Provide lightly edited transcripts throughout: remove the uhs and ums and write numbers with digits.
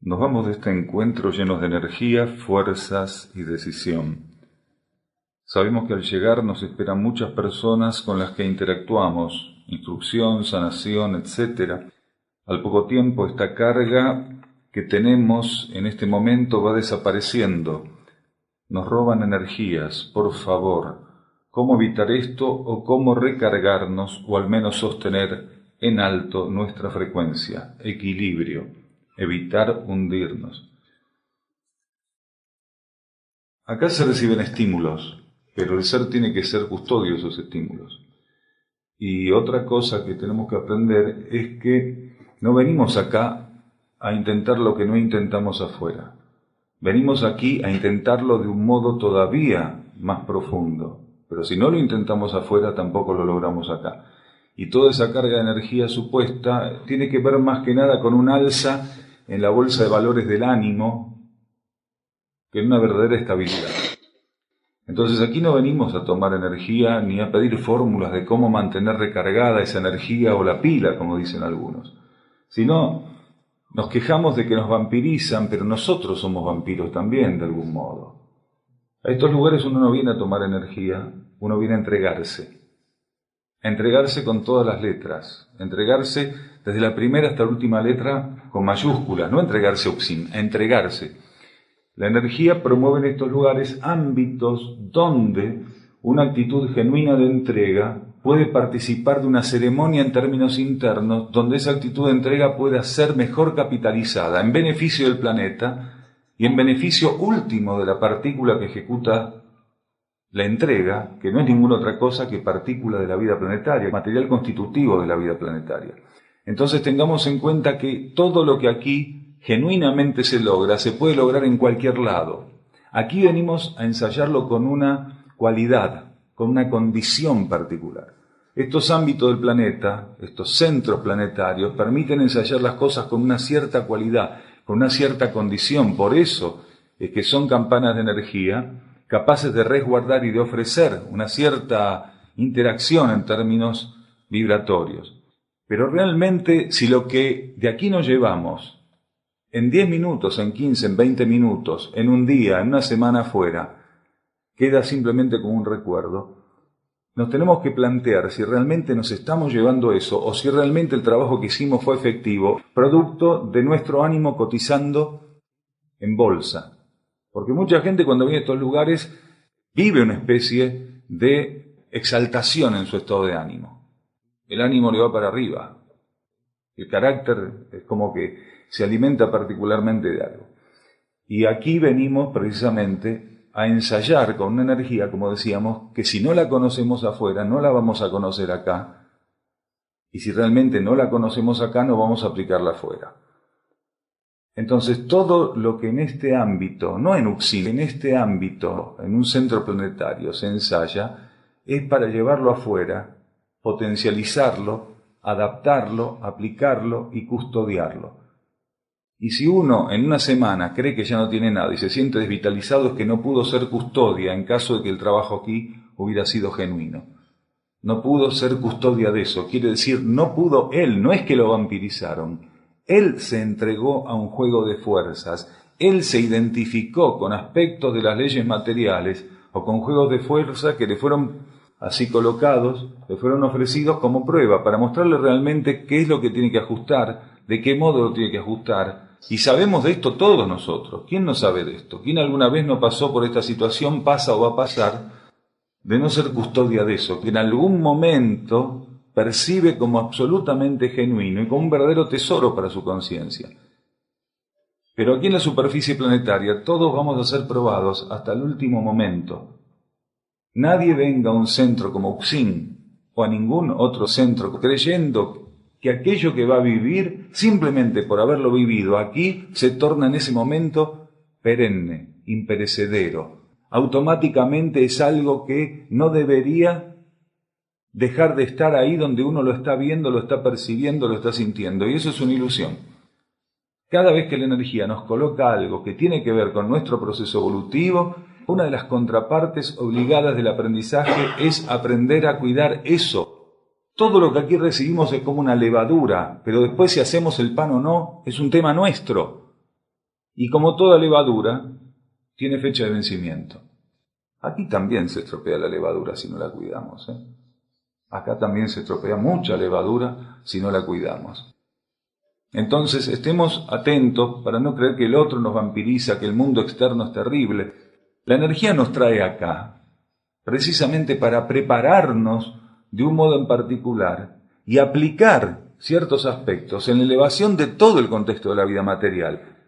Nos vamos de este encuentro llenos de energía, fuerzas y decisión. Sabemos que al llegar nos esperan muchas personas con las que interactuamos, instrucción, sanación, etc. Al poco tiempo esta carga que tenemos en este momento va desapareciendo. Nos roban energías, por favor. ¿Cómo evitar esto o cómo recargarnos o al menos sostener en alto nuestra frecuencia? Equilibrio. Evitar hundirnos. Acá se reciben estímulos, pero el ser tiene que ser custodio de esos estímulos. Y otra cosa que tenemos que aprender es que no venimos acá a intentar lo que no intentamos afuera. Venimos aquí a intentarlo de un modo todavía más profundo, pero si no lo intentamos afuera tampoco lo logramos acá. Y toda esa carga de energía supuesta tiene que ver más que nada con un alza en la bolsa de valores del ánimo que en una verdadera estabilidad. Entonces aquí no venimos a tomar energía ni a pedir fórmulas de cómo mantener recargada esa energía o la pila, como dicen algunos, sino nos quejamos de que nos vampirizan, pero nosotros somos vampiros también, de algún modo. A estos lugares uno no viene a tomar energía, uno viene a entregarse. A entregarse con todas las letras, a entregarse desde la primera hasta la última letra con mayúsculas, no a entregarse a entregarse. La energía promueve en estos lugares ámbitos donde una actitud genuina de entrega puede participar de una ceremonia en términos internos, donde esa actitud de entrega pueda ser mejor capitalizada en beneficio del planeta y en beneficio último de la partícula que ejecuta la entrega, que no es ninguna otra cosa que partícula de la vida planetaria, material constitutivo de la vida planetaria. Entonces tengamos en cuenta que todo lo que aquí genuinamente se logra, se puede lograr en cualquier lado. Aquí venimos a ensayarlo con una cualidad, con una condición particular. Estos ámbitos del planeta, estos centros planetarios, permiten ensayar las cosas con una cierta cualidad, con una cierta condición. Por eso es que son campanas de energía capaces de resguardar y de ofrecer una cierta interacción en términos vibratorios. Pero realmente, si lo que de aquí nos llevamos en 10 minutos, en 15, en 20 minutos, en un día, en una semana fuera, queda simplemente como un recuerdo, nos tenemos que plantear si realmente nos estamos llevando eso o si realmente el trabajo que hicimos fue efectivo, producto de nuestro ánimo cotizando en bolsa. Porque mucha gente cuando viene a estos lugares vive una especie de exaltación en su estado de ánimo. El ánimo le va para arriba. El carácter es como que se alimenta particularmente de algo. Y aquí venimos precisamente a ensayar con una energía, como decíamos, que si no la conocemos afuera, no la vamos a conocer acá. Y si realmente no la conocemos acá, no vamos a aplicarla afuera. Entonces, todo lo que en este ámbito, no en Uxin, en este ámbito, en un centro planetario, se ensaya, es para llevarlo afuera, potencializarlo, adaptarlo, aplicarlo y custodiarlo. Y si uno en una semana cree que ya no tiene nada y se siente desvitalizado, es que no pudo ser custodia en caso de que el trabajo aquí hubiera sido genuino. No pudo ser custodia de eso, quiere decir, no pudo él, no es que lo vampirizaron. Él se entregó a un juego de fuerzas, él se identificó con aspectos de las leyes materiales o con juegos de fuerza que le fueron así colocados, le fueron ofrecidos como prueba para mostrarle realmente qué es lo que tiene que ajustar, de qué modo lo tiene que ajustar. Y sabemos de esto todos nosotros. ¿Quién no sabe de esto? ¿Quién alguna vez no pasó por esta situación, pasa o va a pasar, de no ser custodia de eso? Que en algún momento percibe como absolutamente genuino y como un verdadero tesoro para su conciencia. Pero aquí en la superficie planetaria todos vamos a ser probados hasta el último momento. Nadie venga a un centro como Uxin o a ningún otro centro creyendo que aquello que va a vivir, simplemente por haberlo vivido aquí, se torna en ese momento perenne, imperecedero. Automáticamente es algo que no debería dejar de estar ahí donde uno lo está viendo, lo está percibiendo, lo está sintiendo. Y eso es una ilusión. Cada vez que la energía nos coloca algo que tiene que ver con nuestro proceso evolutivo, una de las contrapartes obligadas del aprendizaje es aprender a cuidar eso. Todo lo que aquí recibimos es como una levadura, pero después si hacemos el pan o no, es un tema nuestro. Y como toda levadura, tiene fecha de vencimiento. Aquí también se estropea la levadura si no la cuidamos, Acá también se estropea mucha levadura si no la cuidamos. Entonces, estemos atentos para no creer que el otro nos vampiriza, que el mundo externo es terrible. La energía nos trae acá, precisamente para prepararnos de un modo en particular y aplicar ciertos aspectos en la elevación de todo el contexto de la vida material,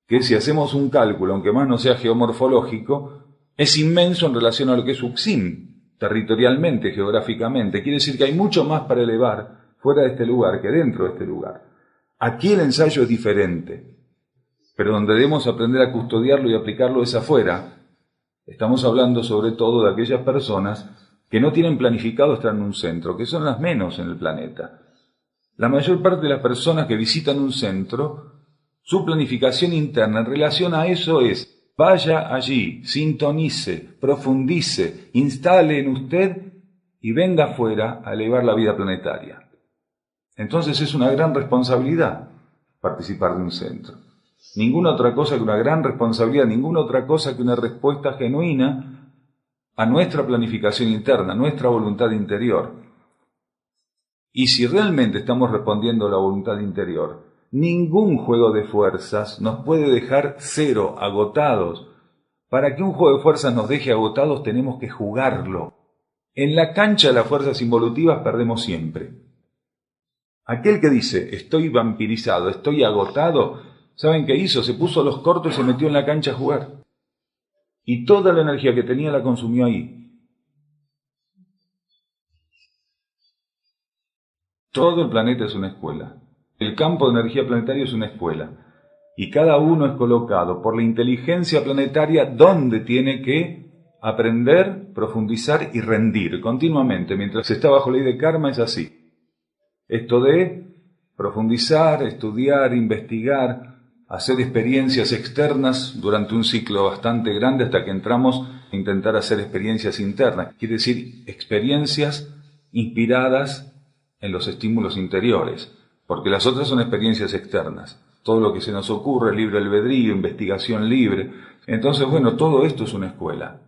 que si hacemos un cálculo, aunque más no sea geomorfológico, es inmenso en relación a lo que es Uxim, territorialmente, geográficamente. Quiere decir que hay mucho más para elevar fuera de este lugar que dentro de este lugar. Aquí el ensayo es diferente, pero donde debemos aprender a custodiarlo y aplicarlo es afuera. Estamos hablando sobre todo de aquellas personas que no tienen planificado estar en un centro, que son las menos en el planeta. La mayor parte de las personas que visitan un centro, su planificación interna en relación a eso es: vaya allí, sintonice, profundice, instale en usted y venga afuera a elevar la vida planetaria. Entonces es una gran responsabilidad participar de un centro. Ninguna otra cosa que una gran responsabilidad, ninguna otra cosa que una respuesta genuina a nuestra planificación interna, a nuestra voluntad interior. Y si realmente estamos respondiendo a la voluntad interior, ningún juego de fuerzas nos puede dejar cero, agotados. Para que un juego de fuerzas nos deje agotados tenemos que jugarlo. En la cancha de las fuerzas involutivas perdemos siempre. Aquel que dice, estoy vampirizado, estoy agotado, ¿saben qué hizo? Se puso los cortos y se metió en la cancha a jugar. Y toda la energía que tenía la consumió ahí. Todo el planeta es una escuela. El campo de energía planetaria es una escuela. Y cada uno es colocado por la inteligencia planetaria donde tiene que aprender, profundizar y rendir continuamente. Mientras está bajo ley de karma es así. Esto de profundizar, estudiar, investigar, hacer experiencias externas durante un ciclo bastante grande hasta que entramos a intentar hacer experiencias internas. Quiere decir, experiencias inspiradas en los estímulos interiores, porque las otras son experiencias externas. Todo lo que se nos ocurre, libre albedrío, investigación libre. Entonces, bueno, todo esto es una escuela.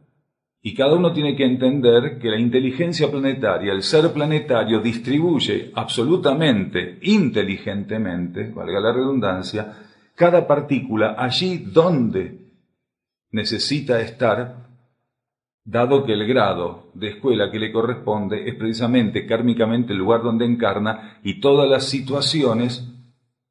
Y cada uno tiene que entender que la inteligencia planetaria, el ser planetario, distribuye absolutamente, inteligentemente, valga la redundancia, cada partícula allí donde necesita estar, dado que el grado de escuela que le corresponde es precisamente kármicamente el lugar donde encarna y todas las situaciones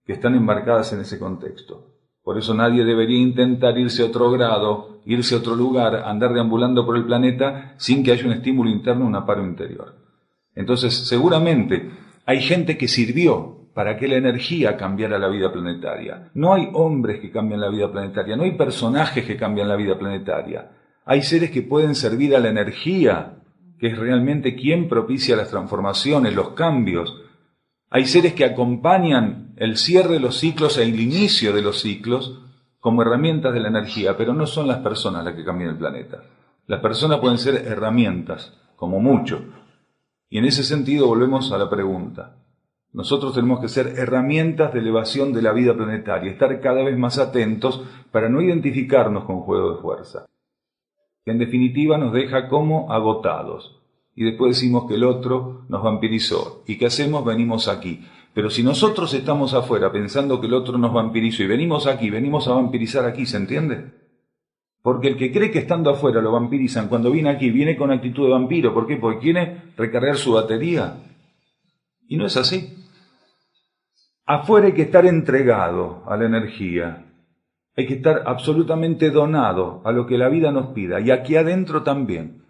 que están embarcadas en ese contexto. Por eso nadie debería intentar irse a otro grado, irse a otro lugar, andar deambulando por el planeta sin que haya un estímulo interno, un aparo interior. Entonces, seguramente hay gente que sirvió para que la energía cambiara la vida planetaria. No hay hombres que cambian la vida planetaria, no hay personajes que cambian la vida planetaria. Hay seres que pueden servir a la energía, que es realmente quien propicia las transformaciones, los cambios. Hay seres que acompañan el cierre de los ciclos e el inicio de los ciclos como herramientas de la energía, pero no son las personas las que cambian el planeta. Las personas pueden ser herramientas, como mucho. Y en ese sentido volvemos a la pregunta. Nosotros tenemos que ser herramientas de elevación de la vida planetaria, estar cada vez más atentos para no identificarnos con juego de fuerza, que en definitiva nos deja como agotados. Y después decimos que el otro nos vampirizó. ¿Y qué hacemos? Venimos aquí. Pero si nosotros estamos afuera pensando que el otro nos vampirizó y venimos aquí, venimos a vampirizar aquí, ¿se entiende? Porque el que cree que estando afuera lo vampirizan, cuando viene aquí, viene con actitud de vampiro. ¿Por qué? Porque quiere recargar su batería. Y no es así. Afuera hay que estar entregado a la energía. Hay que estar absolutamente donado a lo que la vida nos pida. Y aquí adentro también.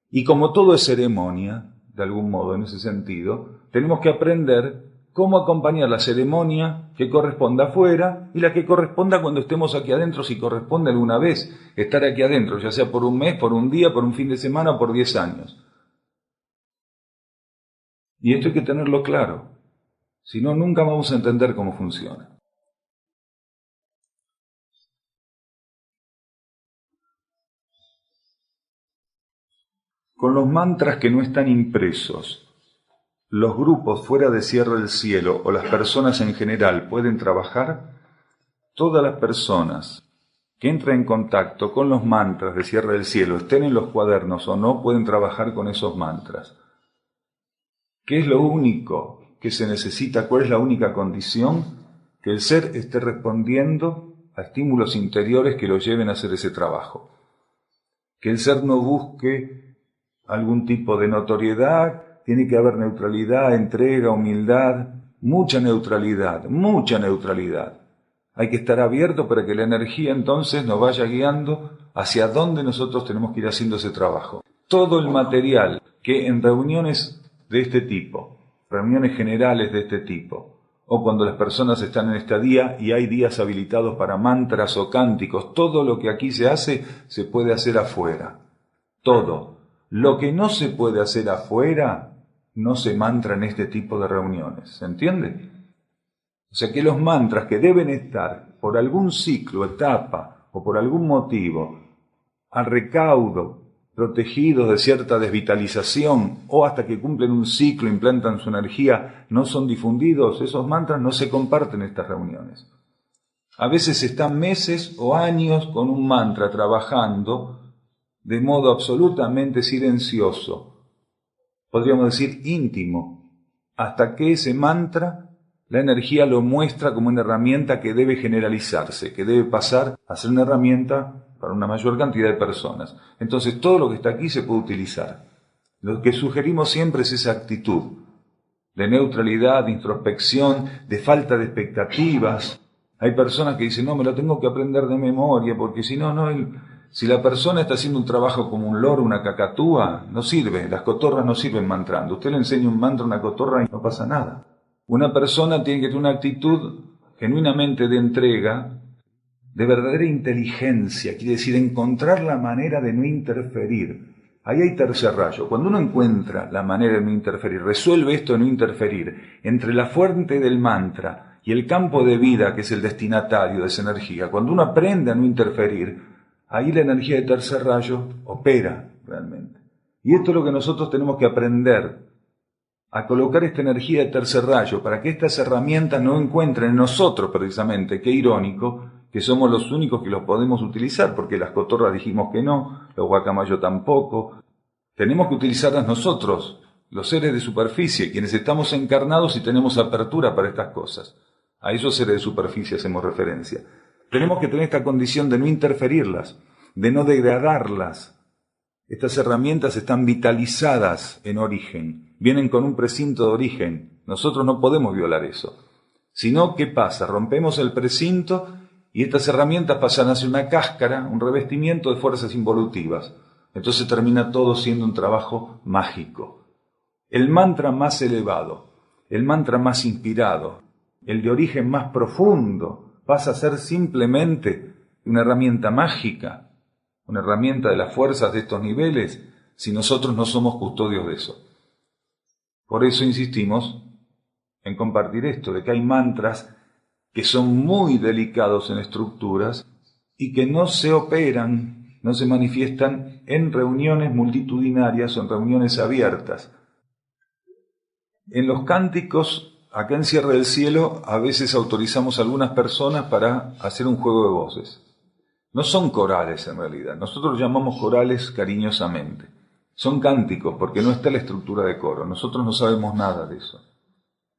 Y como todo es ceremonia, de algún modo en ese sentido, tenemos que aprender cómo acompañar la ceremonia que corresponda afuera y la que corresponda cuando estemos aquí adentro, si corresponde alguna vez estar aquí adentro, ya sea por un mes, por un día, por un fin de semana o por 10 años. Y esto hay que tenerlo claro, si no, nunca vamos a entender cómo funciona. Con los mantras que no están impresos, ¿los grupos fuera de Cierra el Cielo o las personas en general pueden trabajar? todas las personas que entren en contacto con los mantras de Cierre del Cielo, estén en los cuadernos o no, pueden trabajar con esos mantras. ¿Qué es lo único que se necesita? ¿Cuál es la única condición? Que el ser esté respondiendo a estímulos interiores que lo lleven a hacer ese trabajo. Que el ser no busque algún tipo de notoriedad, tiene que haber neutralidad, entrega, humildad, mucha neutralidad, mucha neutralidad. Hay que estar abierto para que la energía entonces nos vaya guiando hacia dónde nosotros tenemos que ir haciendo ese trabajo. Todo el material que en reuniones de este tipo, reuniones generales de este tipo, o cuando las personas están en estadía y hay días habilitados para mantras o cánticos, todo lo que aquí se hace, se puede hacer afuera. Todo. Lo que no se puede hacer afuera, no se mantra en este tipo de reuniones. ¿Se entiende? O sea que los mantras que deben estar por algún ciclo, etapa o por algún motivo al recaudo, protegidos de cierta desvitalización o hasta que cumplen un ciclo, implantan su energía, no son difundidos, esos mantras no se comparten en estas reuniones. A veces están meses o años con un mantra trabajando de modo absolutamente silencioso, podríamos decir íntimo, hasta que ese mantra, la energía lo muestra como una herramienta que debe generalizarse, que debe pasar a ser una herramienta para una mayor cantidad de personas. Entonces todo lo que está aquí se puede utilizar. Lo que sugerimos siempre es esa actitud de neutralidad, de introspección, de falta de expectativas. Hay personas que dicen, no, me lo tengo que aprender de memoria, porque si no, si la persona está haciendo un trabajo como un loro, una cacatúa, no sirve, las cotorras no sirven mantrando. Usted le enseña un mantra a una cotorra y no pasa nada. Una persona tiene que tener una actitud genuinamente de entrega, de verdadera inteligencia, quiere decir encontrar la manera de no interferir. Ahí hay tercer rayo. Cuando uno encuentra la manera de no interferir, resuelve esto de no interferir entre la fuente del mantra y el campo de vida que es el destinatario de esa energía, cuando uno aprende a no interferir, ahí la energía de tercer rayo opera realmente. Y esto es lo que nosotros tenemos que aprender, a colocar esta energía de tercer rayo para que estas herramientas no encuentren en nosotros precisamente. Qué irónico que somos los únicos que los podemos utilizar, porque las cotorras dijimos que no, los guacamayos tampoco. Tenemos que utilizarlas nosotros, los seres de superficie, quienes estamos encarnados y tenemos apertura para estas cosas. A esos seres de superficie hacemos referencia. Tenemos que tener esta condición de no interferirlas, de no degradarlas. Estas herramientas están vitalizadas en origen, vienen con un precinto de origen. Nosotros no podemos violar eso. Sino, ¿qué pasa? Rompemos el precinto y estas herramientas pasan a ser una cáscara, un revestimiento de fuerzas involutivas. Entonces termina todo siendo un trabajo mágico. El mantra más elevado, el mantra más inspirado, el de origen más profundo, pasa a ser simplemente una herramienta mágica, una herramienta de las fuerzas de estos niveles, si nosotros no somos custodios de eso. Por eso insistimos en compartir esto, de que hay mantras que son muy delicados en estructuras y que no se operan, no se manifiestan en reuniones multitudinarias o en reuniones abiertas. En los cánticos, acá en Cierre del Cielo, a veces autorizamos a algunas personas para hacer un juego de voces. No son corales en realidad, nosotros los llamamos corales cariñosamente. Son cánticos porque no está la estructura de coro, nosotros no sabemos nada de eso.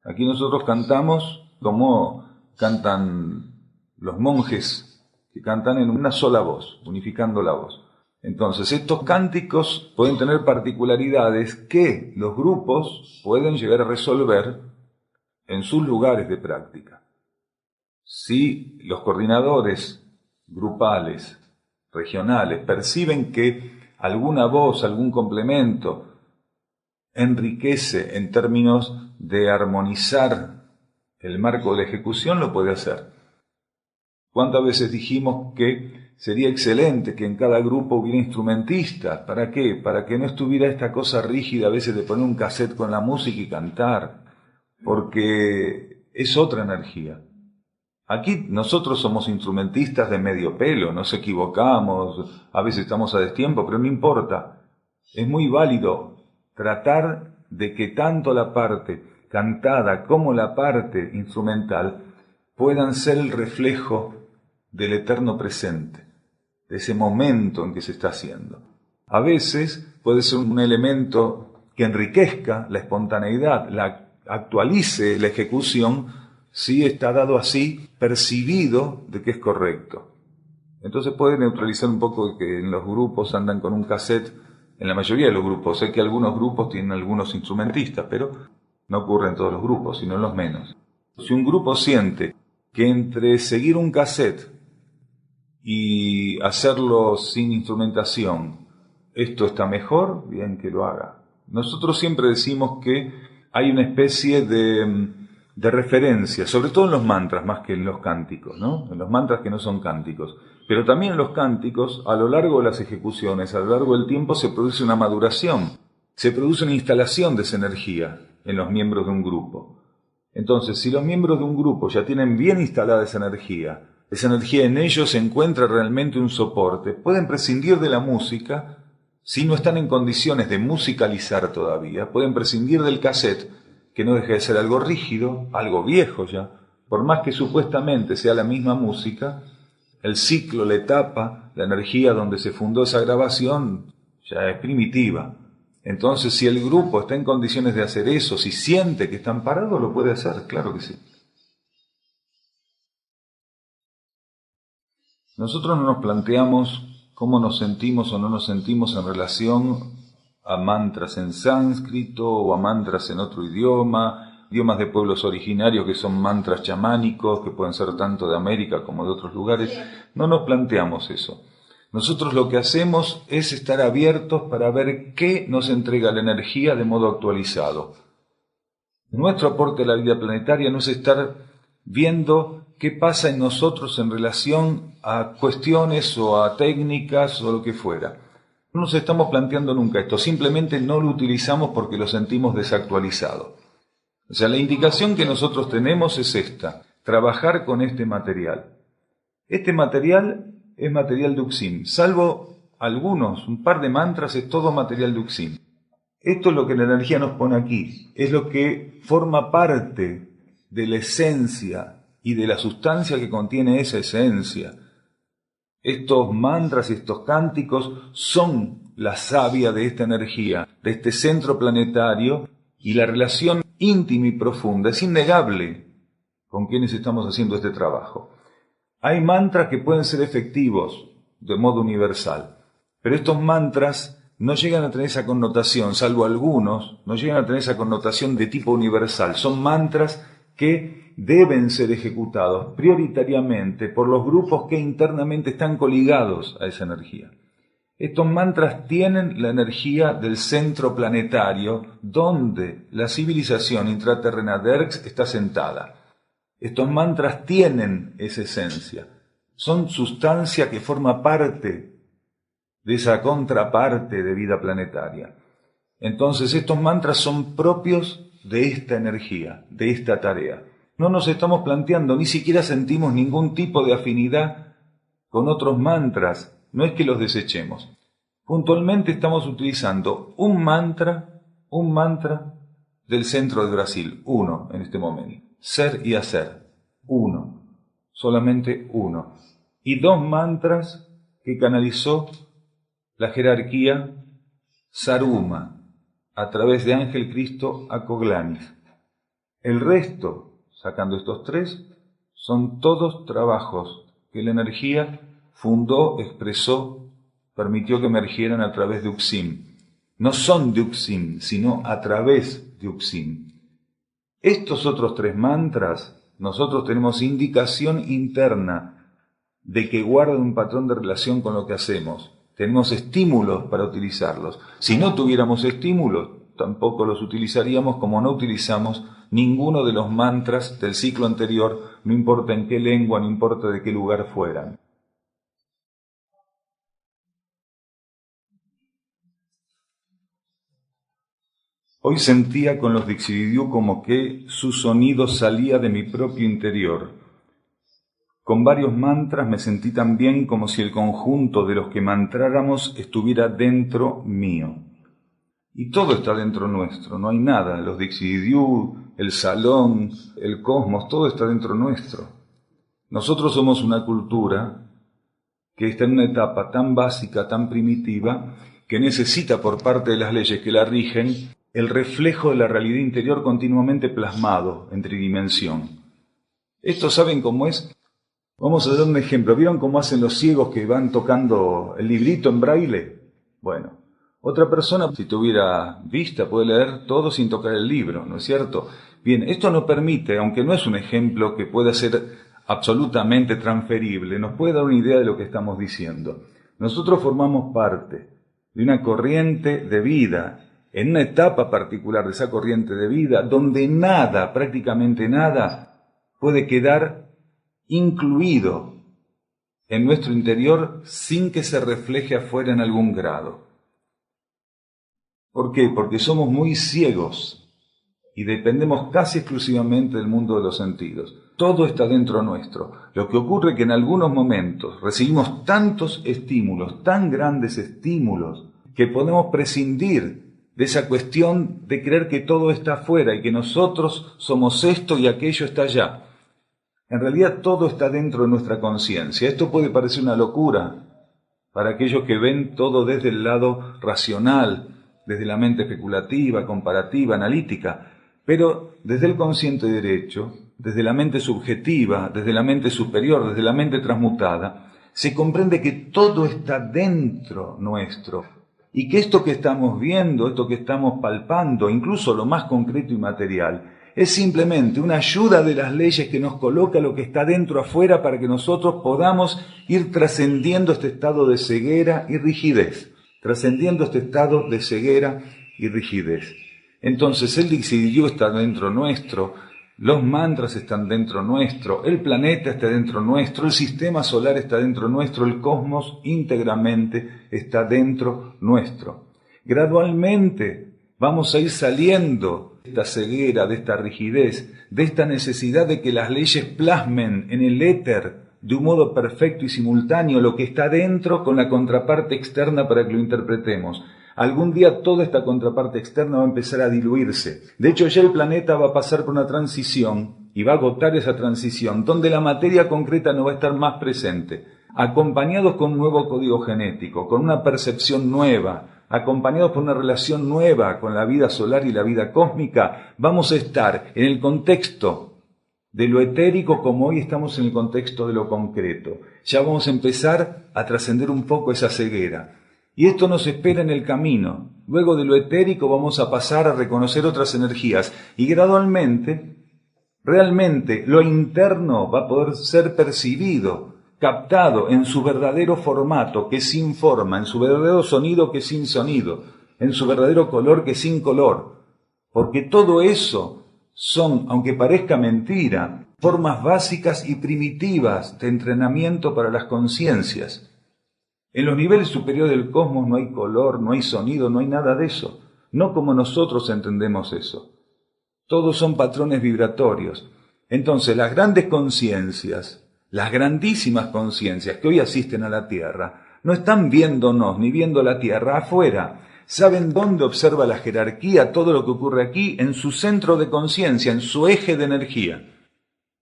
Aquí nosotros cantamos como cantan los monjes, que cantan en una sola voz, unificando la voz. Entonces estos cánticos pueden tener particularidades que los grupos pueden llegar a resolver en sus lugares de práctica. Si los coordinadores grupales, regionales, perciben que alguna voz, algún complemento enriquece en términos de armonizar el marco de ejecución, lo puede hacer. ¿Cuántas veces dijimos que sería excelente que en cada grupo hubiera instrumentistas? ¿Para qué? Para que no estuviera esta cosa rígida a veces de poner un cassette con la música y cantar, porque es otra energía. Aquí nosotros somos instrumentistas de medio pelo, nos equivocamos, a veces estamos a destiempo, pero no importa. Es muy válido tratar de que tanto la parte cantada como la parte instrumental puedan ser el reflejo del eterno presente, de ese momento en que se está haciendo. A veces puede ser un elemento que enriquezca la espontaneidad, la actualice la ejecución, si está dado así, percibido de que es correcto. Entonces puede neutralizar un poco que en los grupos andan con un cassette, en la mayoría de los grupos. Sé que algunos grupos tienen algunos instrumentistas, pero no ocurre en todos los grupos, sino en los menos. Si un grupo siente que entre seguir un cassette y hacerlo sin instrumentación, esto está mejor, bien que lo haga. Nosotros siempre decimos que hay una especie de referencia, sobre todo en los mantras más que en los cánticos, ¿no? En los mantras que no son cánticos. Pero también en los cánticos, a lo largo de las ejecuciones, a lo largo del tiempo, se produce una maduración, se produce una instalación de esa energía en los miembros de un grupo. Entonces, si los miembros de un grupo ya tienen bien instalada esa energía en ellos encuentra realmente un soporte, pueden prescindir de la música si no están en condiciones de musicalizar todavía, pueden prescindir del cassette, que no deja de ser algo rígido, algo viejo ya, por más que supuestamente sea la misma música, el ciclo, la etapa, la energía donde se fundó esa grabación ya es primitiva. Entonces, si el grupo está en condiciones de hacer eso, si siente que están parados, lo puede hacer, claro que sí. Nosotros no nos planteamos cómo nos sentimos o no nos sentimos en relación a mantras en sánscrito o a mantras en otro idioma, idiomas de pueblos originarios que son mantras chamánicos, que pueden ser tanto de América como de otros lugares. No nos planteamos eso. Nosotros lo que hacemos es estar abiertos para ver qué nos entrega la energía de modo actualizado. Nuestro aporte a la vida planetaria no es estar viendo qué pasa en nosotros en relación a cuestiones o a técnicas o lo que fuera. No nos estamos planteando nunca esto, simplemente no lo utilizamos porque lo sentimos desactualizado. O sea, la indicación que nosotros tenemos es esta: trabajar con este material. Este material es material de Uxim, salvo algunos, un par de mantras, es todo material de Uxim. Esto es lo que la energía nos pone aquí, es lo que forma parte de la esencia y de la sustancia que contiene esa esencia. Estos mantras y estos cánticos son la savia de esta energía, de este centro planetario, y la relación íntima y profunda es innegable con quienes estamos haciendo este trabajo. Hay mantras que pueden ser efectivos de modo universal, pero estos mantras no llegan a tener esa connotación, salvo algunos, no llegan a tener esa connotación de tipo universal. Son mantras que deben ser ejecutados prioritariamente por los grupos que internamente están coligados a esa energía. Estos mantras tienen la energía del centro planetario donde la civilización intraterrena de Erx está sentada. Estos mantras tienen esa esencia, son sustancia que forma parte de esa contraparte de vida planetaria. Entonces estos mantras son propios de esta energía, de esta tarea. No nos estamos planteando, ni siquiera sentimos ningún tipo de afinidad con otros mantras, no es que los desechemos. Puntualmente estamos utilizando un mantra del centro de Brasil, uno en este momento. Ser y hacer, uno, solamente uno. Y dos mantras que canalizó la jerarquía Saruma a través de Ángel Cristo Acoglanis. El resto, sacando estos tres, son todos trabajos que la energía fundó, expresó, permitió que emergieran a través de Uxim. No son de Uxim, sino a través de Uxim. Estos otros tres mantras, nosotros tenemos indicación interna de que guardan un patrón de relación con lo que hacemos. Tenemos estímulos para utilizarlos. Si no tuviéramos estímulos, tampoco los utilizaríamos, como no utilizamos ninguno de los mantras del ciclo anterior, no importa en qué lengua, no importa de qué lugar fueran. Hoy sentía con los Dixiridiú como que su sonido salía de mi propio interior. Con varios mantras me sentí también como si el conjunto de los que mantráramos estuviera dentro mío. Y todo está dentro nuestro, no hay nada. Los Dixiridiú, el salón, el cosmos, todo está dentro nuestro. Nosotros somos una cultura que está en una etapa tan básica, tan primitiva, que necesita por parte de las leyes que la rigen el reflejo de la realidad interior continuamente plasmado en tridimensión. ¿Esto saben cómo es? Vamos a dar un ejemplo. ¿Vieron cómo hacen los ciegos que van tocando el librito en braille? Bueno, otra persona, si tuviera vista, puede leer todo sin tocar el libro, ¿no es cierto? Bien, esto nos permite, aunque no es un ejemplo que pueda ser absolutamente transferible, nos puede dar una idea de lo que estamos diciendo. Nosotros formamos parte de una corriente de vida, en una etapa particular de esa corriente de vida, donde nada, prácticamente nada, puede quedar incluido en nuestro interior sin que se refleje afuera en algún grado. ¿Por qué? Porque somos muy ciegos y dependemos casi exclusivamente del mundo de los sentidos. Todo está dentro nuestro. Lo que ocurre es que en algunos momentos recibimos tantos estímulos, tan grandes estímulos, que podemos prescindir de esa cuestión de creer que todo está afuera y que nosotros somos esto y aquello está allá. En realidad todo está dentro de nuestra conciencia. Esto puede parecer una locura para aquellos que ven todo desde el lado racional, desde la mente especulativa, comparativa, analítica, pero desde el consciente derecho, desde la mente subjetiva, desde la mente superior, desde la mente transmutada, se comprende que todo está dentro nuestro y que esto que estamos viendo, esto que estamos palpando, incluso lo más concreto y material, es simplemente una ayuda de las leyes que nos coloca lo que está dentro afuera para que nosotros podamos ir trascendiendo este estado de ceguera y rigidez, trascendiendo este estado de ceguera y rigidez. Entonces el Dixidiyú está dentro nuestro, los mantras están dentro nuestro, el planeta está dentro nuestro, el sistema solar está dentro nuestro, el cosmos íntegramente está dentro nuestro. Gradualmente vamos a ir saliendo de esta ceguera, de esta rigidez, de esta necesidad de que las leyes plasmen en el éter de un modo perfecto y simultáneo lo que está dentro con la contraparte externa para que lo interpretemos. Algún día toda esta contraparte externa va a empezar a diluirse. De hecho, ya el planeta va a pasar por una transición y va a agotar esa transición, donde la materia concreta no va a estar más presente. Acompañados con un nuevo código genético, con una percepción nueva, acompañados por una relación nueva con la vida solar y la vida cósmica, vamos a estar en el contexto de lo etérico como hoy estamos en el contexto de lo concreto. Ya vamos a empezar a trascender un poco esa ceguera. Y esto nos espera en el camino. Luego de lo etérico vamos a pasar a reconocer otras energías y gradualmente, realmente, lo interno va a poder ser percibido, captado en su verdadero formato, que es sin forma, en su verdadero sonido, que es sin sonido, en su verdadero color, que es sin color. Porque todo eso son, aunque parezca mentira, formas básicas y primitivas de entrenamiento para las conciencias. En los niveles superiores del cosmos no hay color, no hay sonido, no hay nada de eso. No como nosotros entendemos eso. Todos son patrones vibratorios. Entonces, las grandes conciencias, las grandísimas conciencias que hoy asisten a la Tierra, no están viéndonos ni viendo la Tierra afuera. Saben dónde observa la jerarquía, todo lo que ocurre aquí, en su centro de conciencia, en su eje de energía.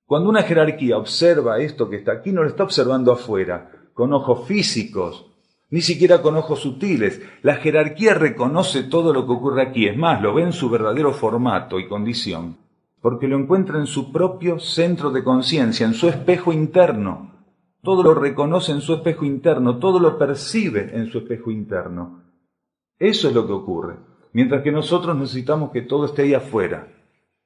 Cuando una jerarquía observa esto que está aquí, no lo está observando afuera, con ojos físicos, ni siquiera con ojos sutiles. La jerarquía reconoce todo lo que ocurre aquí, es más, lo ve en su verdadero formato y condición, porque lo encuentra en su propio centro de conciencia, en su espejo interno. Todo lo reconoce en su espejo interno, todo lo percibe en su espejo interno. Eso es lo que ocurre, mientras que nosotros necesitamos que todo esté ahí afuera.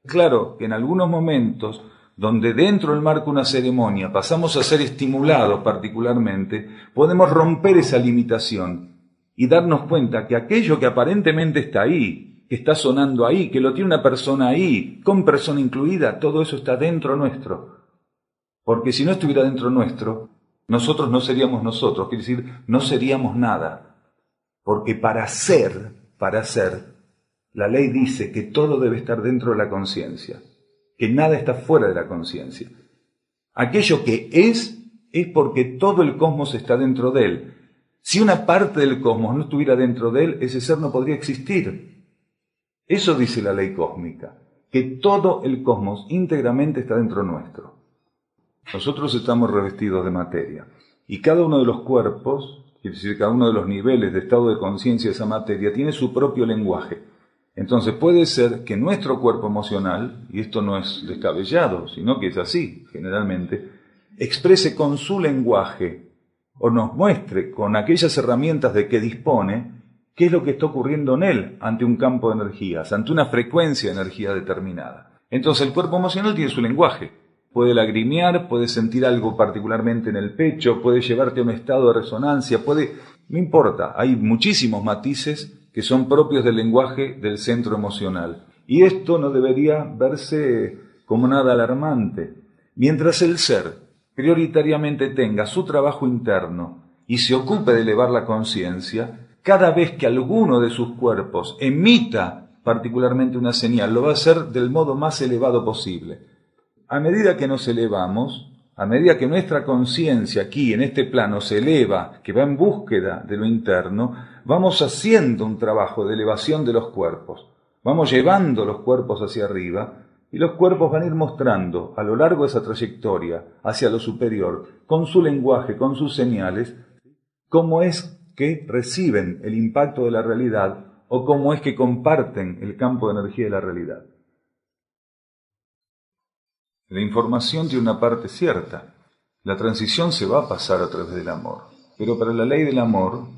Claro que en algunos momentos, donde dentro del marco de una ceremonia pasamos a ser estimulados particularmente, podemos romper esa limitación y darnos cuenta que aquello que aparentemente está ahí, que está sonando ahí, que lo tiene una persona ahí, con persona incluida, todo eso está dentro nuestro. Porque si no estuviera dentro nuestro, nosotros no seríamos nosotros, quiere decir, no seríamos nada. Porque para ser, la ley dice que todo debe estar dentro de la conciencia, que nada está fuera de la conciencia. Aquello que es porque todo el cosmos está dentro de él. Si una parte del cosmos no estuviera dentro de él, ese ser no podría existir. Eso dice la ley cósmica, que todo el cosmos íntegramente está dentro nuestro. Nosotros estamos revestidos de materia. Y cada uno de los cuerpos, quiere decir, cada uno de los niveles de estado de conciencia de esa materia, tiene su propio lenguaje. Entonces puede ser que nuestro cuerpo emocional, y esto no es descabellado, sino que es así, generalmente, exprese con su lenguaje o nos muestre con aquellas herramientas de que dispone qué es lo que está ocurriendo en él ante un campo de energías, ante una frecuencia de energía determinada. Entonces el cuerpo emocional tiene su lenguaje. Puede lagrimear, puede sentir algo particularmente en el pecho, puede llevarte a un estado de resonancia, no importa, hay muchísimos matices que son propios del lenguaje del centro emocional. Y esto no debería verse como nada alarmante. Mientras el ser prioritariamente tenga su trabajo interno y se ocupe de elevar la conciencia, cada vez que alguno de sus cuerpos emita particularmente una señal, lo va a hacer del modo más elevado posible. A medida que nos elevamos, a medida que nuestra conciencia aquí en este plano se eleva, que va en búsqueda de lo interno, vamos haciendo un trabajo de elevación de los cuerpos. Vamos llevando los cuerpos hacia arriba y los cuerpos van a ir mostrando a lo largo de esa trayectoria hacia lo superior, con su lenguaje, con sus señales, cómo es que reciben el impacto de la realidad o cómo es que comparten el campo de energía de la realidad. La información tiene una parte cierta. La transición se va a pasar a través del amor. Pero para la ley del amor,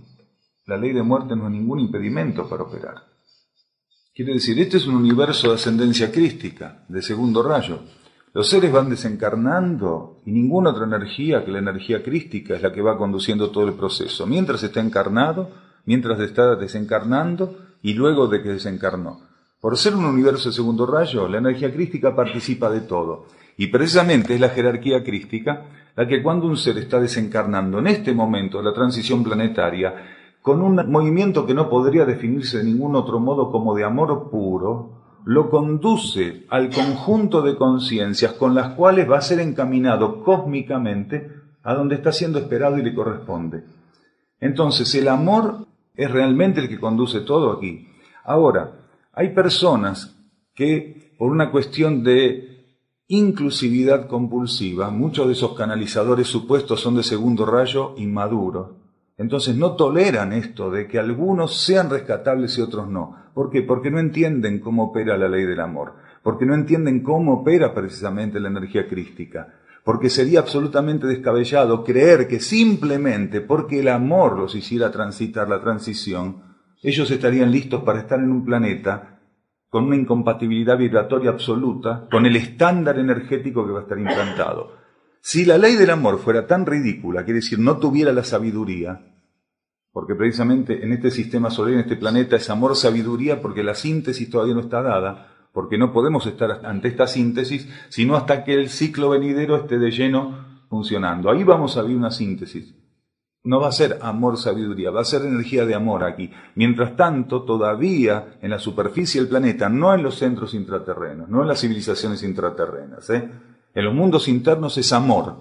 la ley de muerte no es ningún impedimento para operar. Quiere decir, este es un universo de ascendencia crística, de segundo rayo. Los seres van desencarnando y ninguna otra energía que la energía crística es la que va conduciendo todo el proceso. Mientras está encarnado, mientras está desencarnando y luego de que desencarnó. Por ser un universo de segundo rayo, la energía crística participa de todo. Y precisamente es la jerarquía crística la que cuando un ser está desencarnando en este momento de la transición planetaria, con un movimiento que no podría definirse de ningún otro modo como de amor puro, lo conduce al conjunto de conciencias con las cuales va a ser encaminado cósmicamente a donde está siendo esperado y le corresponde. Entonces el amor es realmente el que conduce todo aquí. Ahora, hay personas que, por una cuestión de inclusividad compulsiva, muchos de esos canalizadores supuestos son de segundo rayo inmaduros. Entonces no toleran esto de que algunos sean rescatables y otros no. ¿Por qué? Porque no entienden cómo opera la ley del amor. Porque no entienden cómo opera precisamente la energía crística. Porque sería absolutamente descabellado creer que simplemente porque el amor los hiciera transitar la transición, ellos estarían listos para estar en un planeta con una incompatibilidad vibratoria absoluta con el estándar energético que va a estar implantado. Si la ley del amor fuera tan ridícula, quiere decir, no tuviera la sabiduría, porque precisamente en este sistema solar, en este planeta, es amor-sabiduría porque la síntesis todavía no está dada, porque no podemos estar ante esta síntesis, sino hasta que el ciclo venidero esté de lleno funcionando. Ahí vamos a ver una síntesis. No va a ser amor-sabiduría, va a ser energía de amor aquí. Mientras tanto, todavía en la superficie del planeta, no en los centros intraterrenos, no en las civilizaciones intraterrenas, en los mundos internos es amor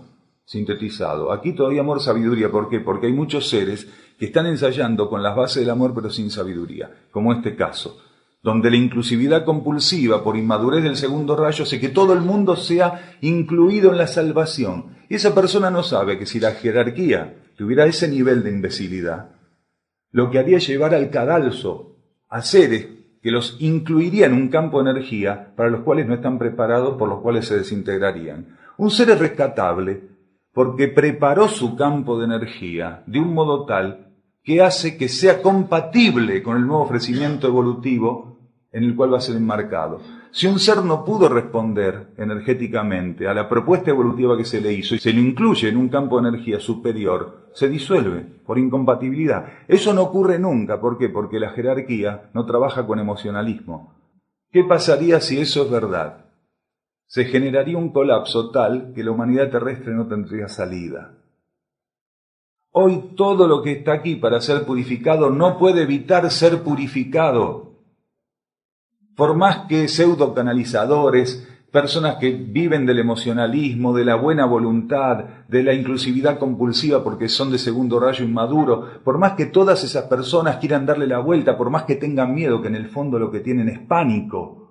sintetizado. Aquí todavía amor-sabiduría. ¿Por qué? Porque hay muchos seres que están ensayando con las bases del amor pero sin sabiduría, como este caso, donde la inclusividad compulsiva por inmadurez del segundo rayo hace que todo el mundo sea incluido en la salvación. Y esa persona no sabe que si la jerarquía tuviera ese nivel de imbecilidad, lo que haría es llevar al cadalso a seres que los incluiría en un campo de energía para los cuales no están preparados, por los cuales se desintegrarían. Un ser es rescatable porque preparó su campo de energía de un modo tal que hace que sea compatible con el nuevo ofrecimiento evolutivo en el cual va a ser enmarcado. Si un ser no pudo responder energéticamente a la propuesta evolutiva que se le hizo y se lo incluye en un campo de energía superior, se disuelve por incompatibilidad. Eso no ocurre nunca. ¿Por qué? Porque la jerarquía no trabaja con emocionalismo. ¿Qué pasaría si eso es verdad? Se generaría un colapso tal que la humanidad terrestre no tendría salida. Hoy todo lo que está aquí para ser purificado no puede evitar ser purificado. Por más que pseudocanalizadores, personas que viven del emocionalismo, de la buena voluntad, de la inclusividad compulsiva porque son de segundo rayo inmaduro, por más que todas esas personas quieran darle la vuelta, por más que tengan miedo, que en el fondo lo que tienen es pánico,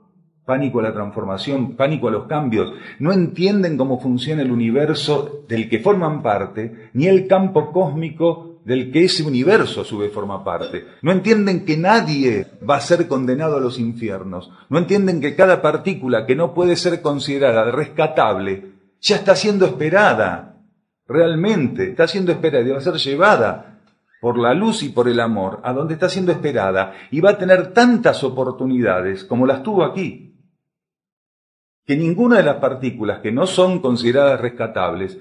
pánico a la transformación, pánico a los cambios. No entienden cómo funciona el universo del que forman parte, ni el campo cósmico del que ese universo a su vez forma parte. No entienden que nadie va a ser condenado a los infiernos. No entienden que cada partícula que no puede ser considerada rescatable ya está siendo esperada. Realmente está siendo esperada y va a ser llevada por la luz y por el amor a donde está siendo esperada y va a tener tantas oportunidades como las tuvo aquí. Que ninguna de las partículas que no son consideradas rescatables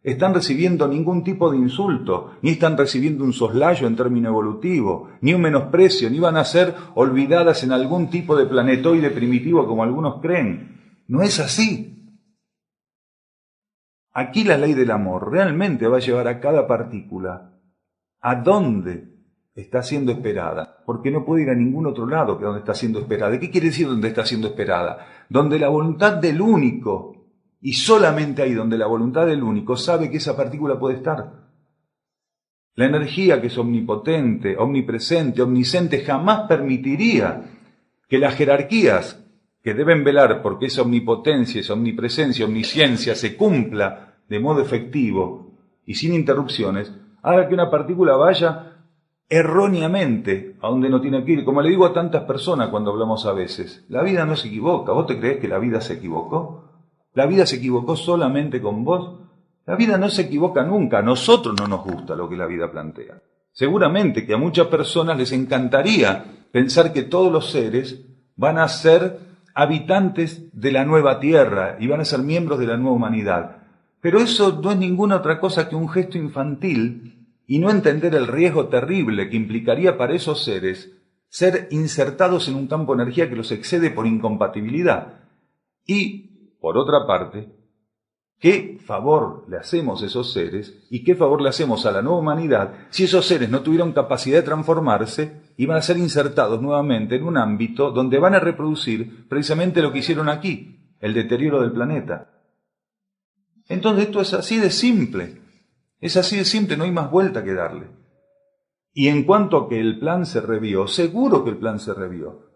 están recibiendo ningún tipo de insulto, ni están recibiendo un soslayo en término evolutivo, ni un menosprecio, ni van a ser olvidadas en algún tipo de planetoide primitivo como algunos creen. No es así. Aquí la ley del amor realmente va a llevar a cada partícula a dónde está siendo esperada, porque no puede ir a ningún otro lado que donde está siendo esperada. ¿Qué quiere decir donde está siendo esperada? Donde la voluntad del único, y solamente ahí donde la voluntad del único sabe que esa partícula puede estar. La energía que es omnipotente, omnipresente, omnisciente, jamás permitiría que las jerarquías que deben velar porque esa omnipotencia, esa omnipresencia, omnisciencia se cumpla de modo efectivo y sin interrupciones, haga que una partícula vaya erróneamente a donde no tiene que ir. Como le digo a tantas personas cuando hablamos a veces, la vida no se equivoca. ¿Vos te creés que la vida se equivocó? ¿La vida se equivocó solamente con vos? La vida no se equivoca nunca. A nosotros no nos gusta lo que la vida plantea. Seguramente que a muchas personas les encantaría pensar que todos los seres van a ser habitantes de la nueva tierra y van a ser miembros de la nueva humanidad. Pero eso no es ninguna otra cosa que un gesto infantil y no entender el riesgo terrible que implicaría para esos seres ser insertados en un campo de energía que los excede por incompatibilidad. Y, por otra parte, ¿qué favor le hacemos a esos seres y qué favor le hacemos a la nueva humanidad si esos seres no tuvieron capacidad de transformarse y van a ser insertados nuevamente en un ámbito donde van a reproducir precisamente lo que hicieron aquí, el deterioro del planeta? Entonces esto es así de simple, no hay más vuelta que darle. Y en cuanto a que el plan se revió, seguro que el plan se revió.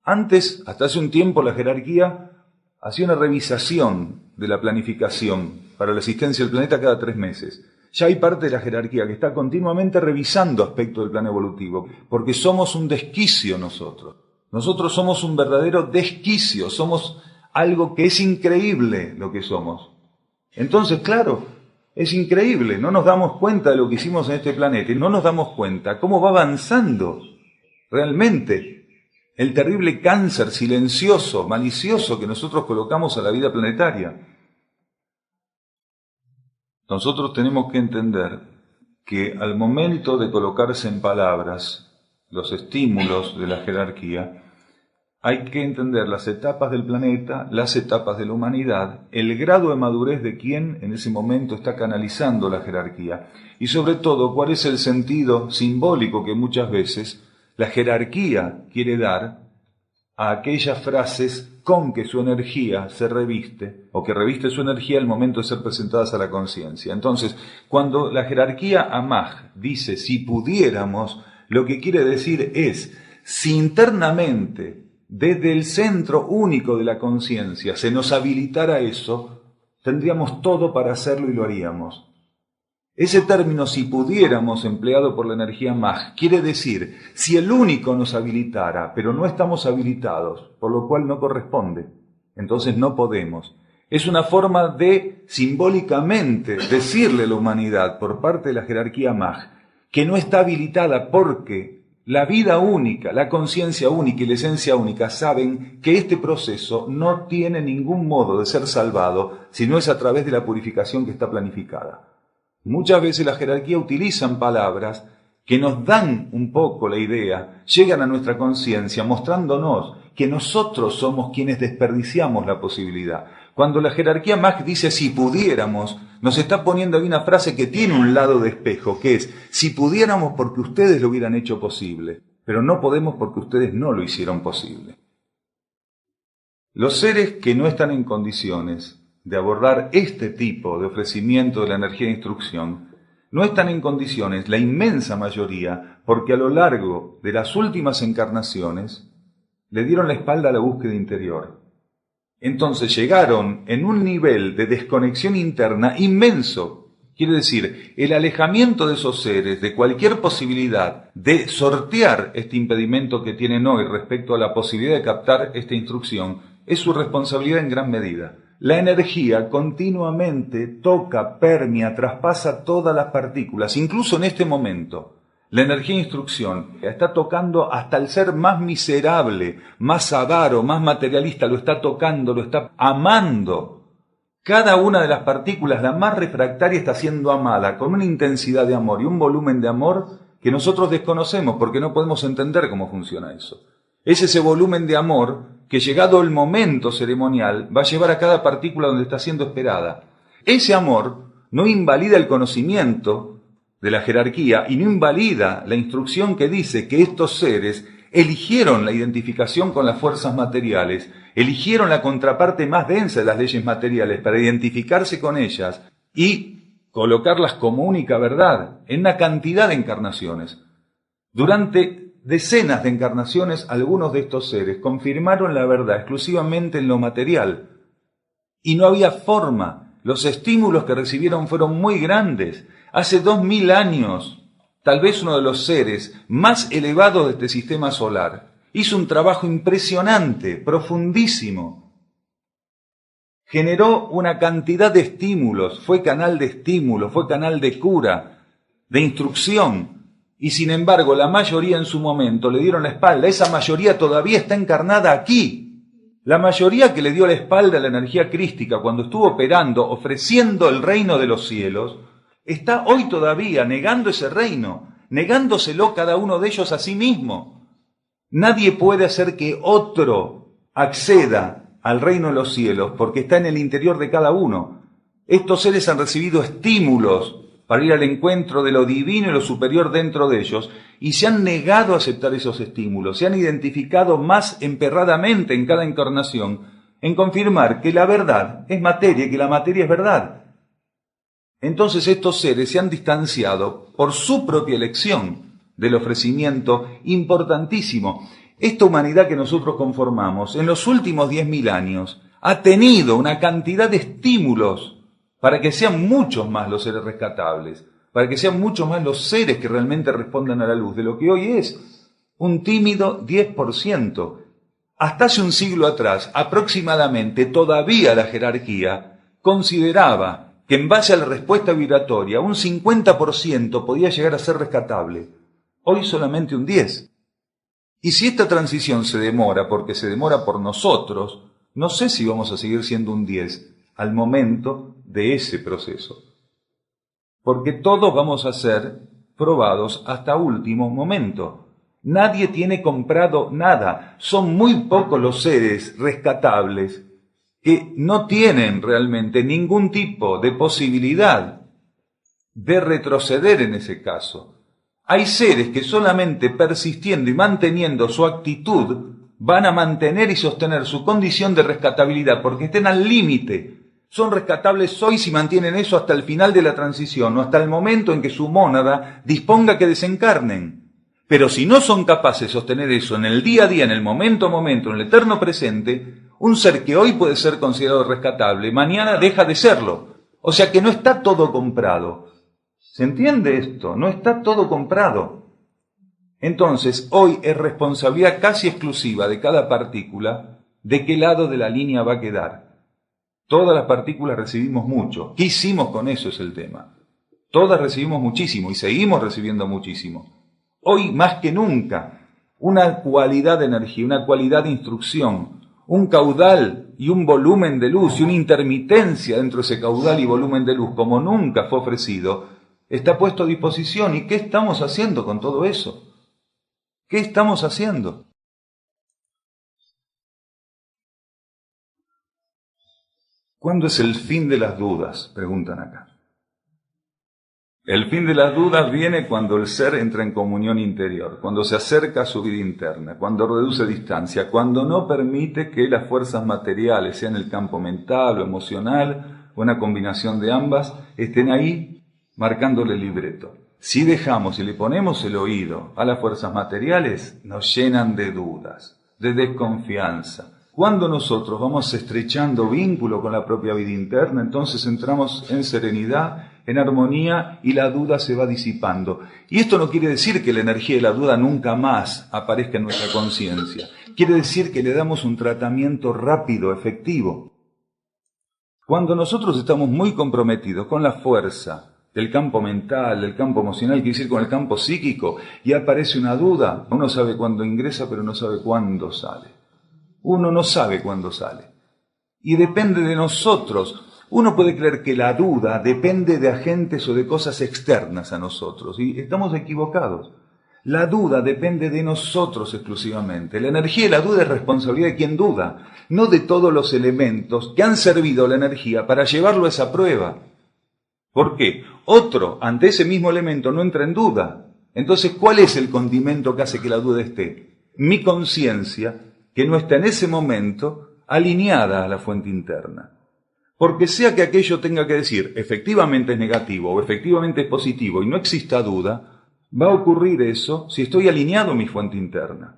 Antes, hasta hace un tiempo, la jerarquía hacía una revisación de la planificación para la existencia del planeta cada 3 meses. Ya hay parte de la jerarquía que está continuamente revisando aspectos del plan evolutivo, porque somos un desquicio nosotros. Nosotros somos un verdadero desquicio, somos algo que es increíble lo que somos. Entonces, claro, es increíble, no nos damos cuenta de lo que hicimos en este planeta y no nos damos cuenta cómo va avanzando realmente el terrible cáncer silencioso, malicioso que nosotros colocamos a la vida planetaria. Nosotros tenemos que entender que al momento de colocarse en palabras los estímulos de la jerarquía, hay que entender las etapas del planeta, las etapas de la humanidad, el grado de madurez de quien en ese momento está canalizando la jerarquía y sobre todo cuál es el sentido simbólico que muchas veces la jerarquía quiere dar a aquellas frases con que su energía se reviste o que reviste su energía al momento de ser presentadas a la conciencia. Entonces, cuando la jerarquía Amaj dice si pudiéramos, lo que quiere decir es si internamente desde el centro único de la conciencia se nos habilitara eso, tendríamos todo para hacerlo y lo haríamos. Ese término, si pudiéramos, empleado por la energía Maj, quiere decir, si el único nos habilitara, pero no estamos habilitados, por lo cual no corresponde, entonces no podemos. Es una forma de, simbólicamente, decirle a la humanidad, por parte de la jerarquía Maj, que no está habilitada porque la vida única, la conciencia única y la esencia única saben que este proceso no tiene ningún modo de ser salvado si no es a través de la purificación que está planificada. Muchas veces la jerarquía utilizan palabras que nos dan un poco la idea, llegan a nuestra conciencia mostrándonos que nosotros somos quienes desperdiciamos la posibilidad. Cuando la jerarquía Maj dice si pudiéramos, nos está poniendo ahí una frase que tiene un lado de espejo, que es si pudiéramos porque ustedes lo hubieran hecho posible, pero no podemos porque ustedes no lo hicieron posible. Los seres que no están en condiciones de abordar este tipo de ofrecimiento de la energía de instrucción, no están en condiciones, la inmensa mayoría, porque a lo largo de las últimas encarnaciones, le dieron la espalda a la búsqueda interior. Entonces llegaron en un nivel de desconexión interna inmenso. Quiere decir, el alejamiento de esos seres de cualquier posibilidad de sortear este impedimento que tienen hoy respecto a la posibilidad de captar esta instrucción es su responsabilidad en gran medida. La energía continuamente toca, permea, traspasa todas las partículas, incluso en este momento. La energía de instrucción está tocando hasta el ser más miserable, más avaro, más materialista, lo está tocando, lo está amando. Cada una de las partículas, la más refractaria, está siendo amada con una intensidad de amor y un volumen de amor que nosotros desconocemos porque no podemos entender cómo funciona eso. Es ese volumen de amor que, llegado el momento ceremonial, va a llevar a cada partícula donde está siendo esperada. Ese amor no invalida el conocimiento de la jerarquía y no invalida la instrucción que dice que estos seres eligieron la identificación con las fuerzas materiales, eligieron la contraparte más densa de las leyes materiales para identificarse con ellas y colocarlas como única verdad en una cantidad de encarnaciones. Durante decenas de encarnaciones, algunos de estos seres confirmaron la verdad exclusivamente en lo material y no había forma. Los estímulos que recibieron fueron muy grandes. Hace 2000 años, tal vez uno de los seres más elevados de este sistema solar hizo un trabajo impresionante, profundísimo. Generó una cantidad de estímulos, fue canal de estímulos, fue canal de cura, de instrucción, y sin embargo la mayoría en su momento le dieron la espalda. Esa mayoría todavía está encarnada aquí. La mayoría que le dio la espalda a la energía crística cuando estuvo operando, ofreciendo el reino de los cielos, está hoy todavía negando ese reino, negándoselo cada uno de ellos a sí mismo. Nadie puede hacer que otro acceda al reino de los cielos porque está en el interior de cada uno. Estos seres han recibido estímulos para ir al encuentro de lo divino y lo superior dentro de ellos y se han negado a aceptar esos estímulos, se han identificado más emperradamente en cada encarnación en confirmar que la verdad es materia y que la materia es verdad. Entonces estos seres se han distanciado por su propia elección del ofrecimiento importantísimo. Esta humanidad que nosotros conformamos en los últimos 10.000 años ha tenido una cantidad de estímulos para que sean muchos más los seres rescatables, para que sean muchos más los seres que realmente respondan a la luz de lo que hoy es un tímido 10%. Hasta hace un siglo atrás, aproximadamente, todavía la jerarquía consideraba que en base a la respuesta vibratoria un 50% podía llegar a ser rescatable. Hoy solamente un 10%. Y si esta transición se demora, porque se demora por nosotros, no sé si vamos a seguir siendo un 10% al momento de ese proceso. Porque todos vamos a ser probados hasta último momento. Nadie tiene comprado nada. Son muy pocos los seres rescatables que no tienen realmente ningún tipo de posibilidad de retroceder en ese caso. Hay seres que solamente persistiendo y manteniendo su actitud van a mantener y sostener su condición de rescatabilidad porque estén al límite. Son rescatables hoy si mantienen eso hasta el final de la transición o hasta el momento en que su mónada disponga que desencarnen. Pero si no son capaces de sostener eso en el día a día, en el momento a momento, en el eterno presente, un ser que hoy puede ser considerado rescatable, mañana deja de serlo. O sea que no está todo comprado. ¿Se entiende esto? No está todo comprado. Entonces, hoy es responsabilidad casi exclusiva de cada partícula de qué lado de la línea va a quedar. Todas las partículas recibimos mucho. ¿Qué hicimos con eso? Es el tema. Todas recibimos muchísimo y seguimos recibiendo muchísimo. Hoy más que nunca, una cualidad de energía, una cualidad de instrucción, un caudal y un volumen de luz y una intermitencia dentro de ese caudal y volumen de luz como nunca fue ofrecido, está puesto a disposición. ¿Y qué estamos haciendo con todo eso? ¿Qué estamos haciendo? ¿Cuándo es el fin de las dudas? Preguntan acá. El fin de las dudas viene cuando el ser entra en comunión interior, cuando se acerca a su vida interna, cuando reduce distancia, cuando no permite que las fuerzas materiales, sean el campo mental o emocional, o una combinación de ambas, estén ahí marcándole el libreto. Si dejamos y le ponemos el oído a las fuerzas materiales, nos llenan de dudas, de desconfianza. Cuando nosotros vamos estrechando vínculo con la propia vida interna, entonces entramos en serenidad, en armonía, y la duda se va disipando. Y esto no quiere decir que la energía de la duda nunca más aparezca en nuestra conciencia. Quiere decir que le damos un tratamiento rápido, efectivo. Cuando nosotros estamos muy comprometidos con la fuerza del campo mental, del campo emocional, quiere decir con el campo psíquico, y aparece una duda, uno sabe cuándo ingresa, pero no sabe cuándo sale. Uno no sabe cuándo sale. Y depende de nosotros. Uno puede creer que la duda depende de agentes o de cosas externas a nosotros, y estamos equivocados. La duda depende de nosotros exclusivamente. La energía de la duda es responsabilidad de quien duda, no de todos los elementos que han servido a la energía para llevarlo a esa prueba. ¿Por qué? Otro, ante ese mismo elemento, no entra en duda. Entonces, ¿cuál es el condimento que hace que la duda esté? Mi conciencia, que no está en ese momento alineada a la fuente interna. Porque sea que aquello tenga que decir efectivamente es negativo o efectivamente es positivo y no exista duda, va a ocurrir eso si estoy alineado a mi fuente interna.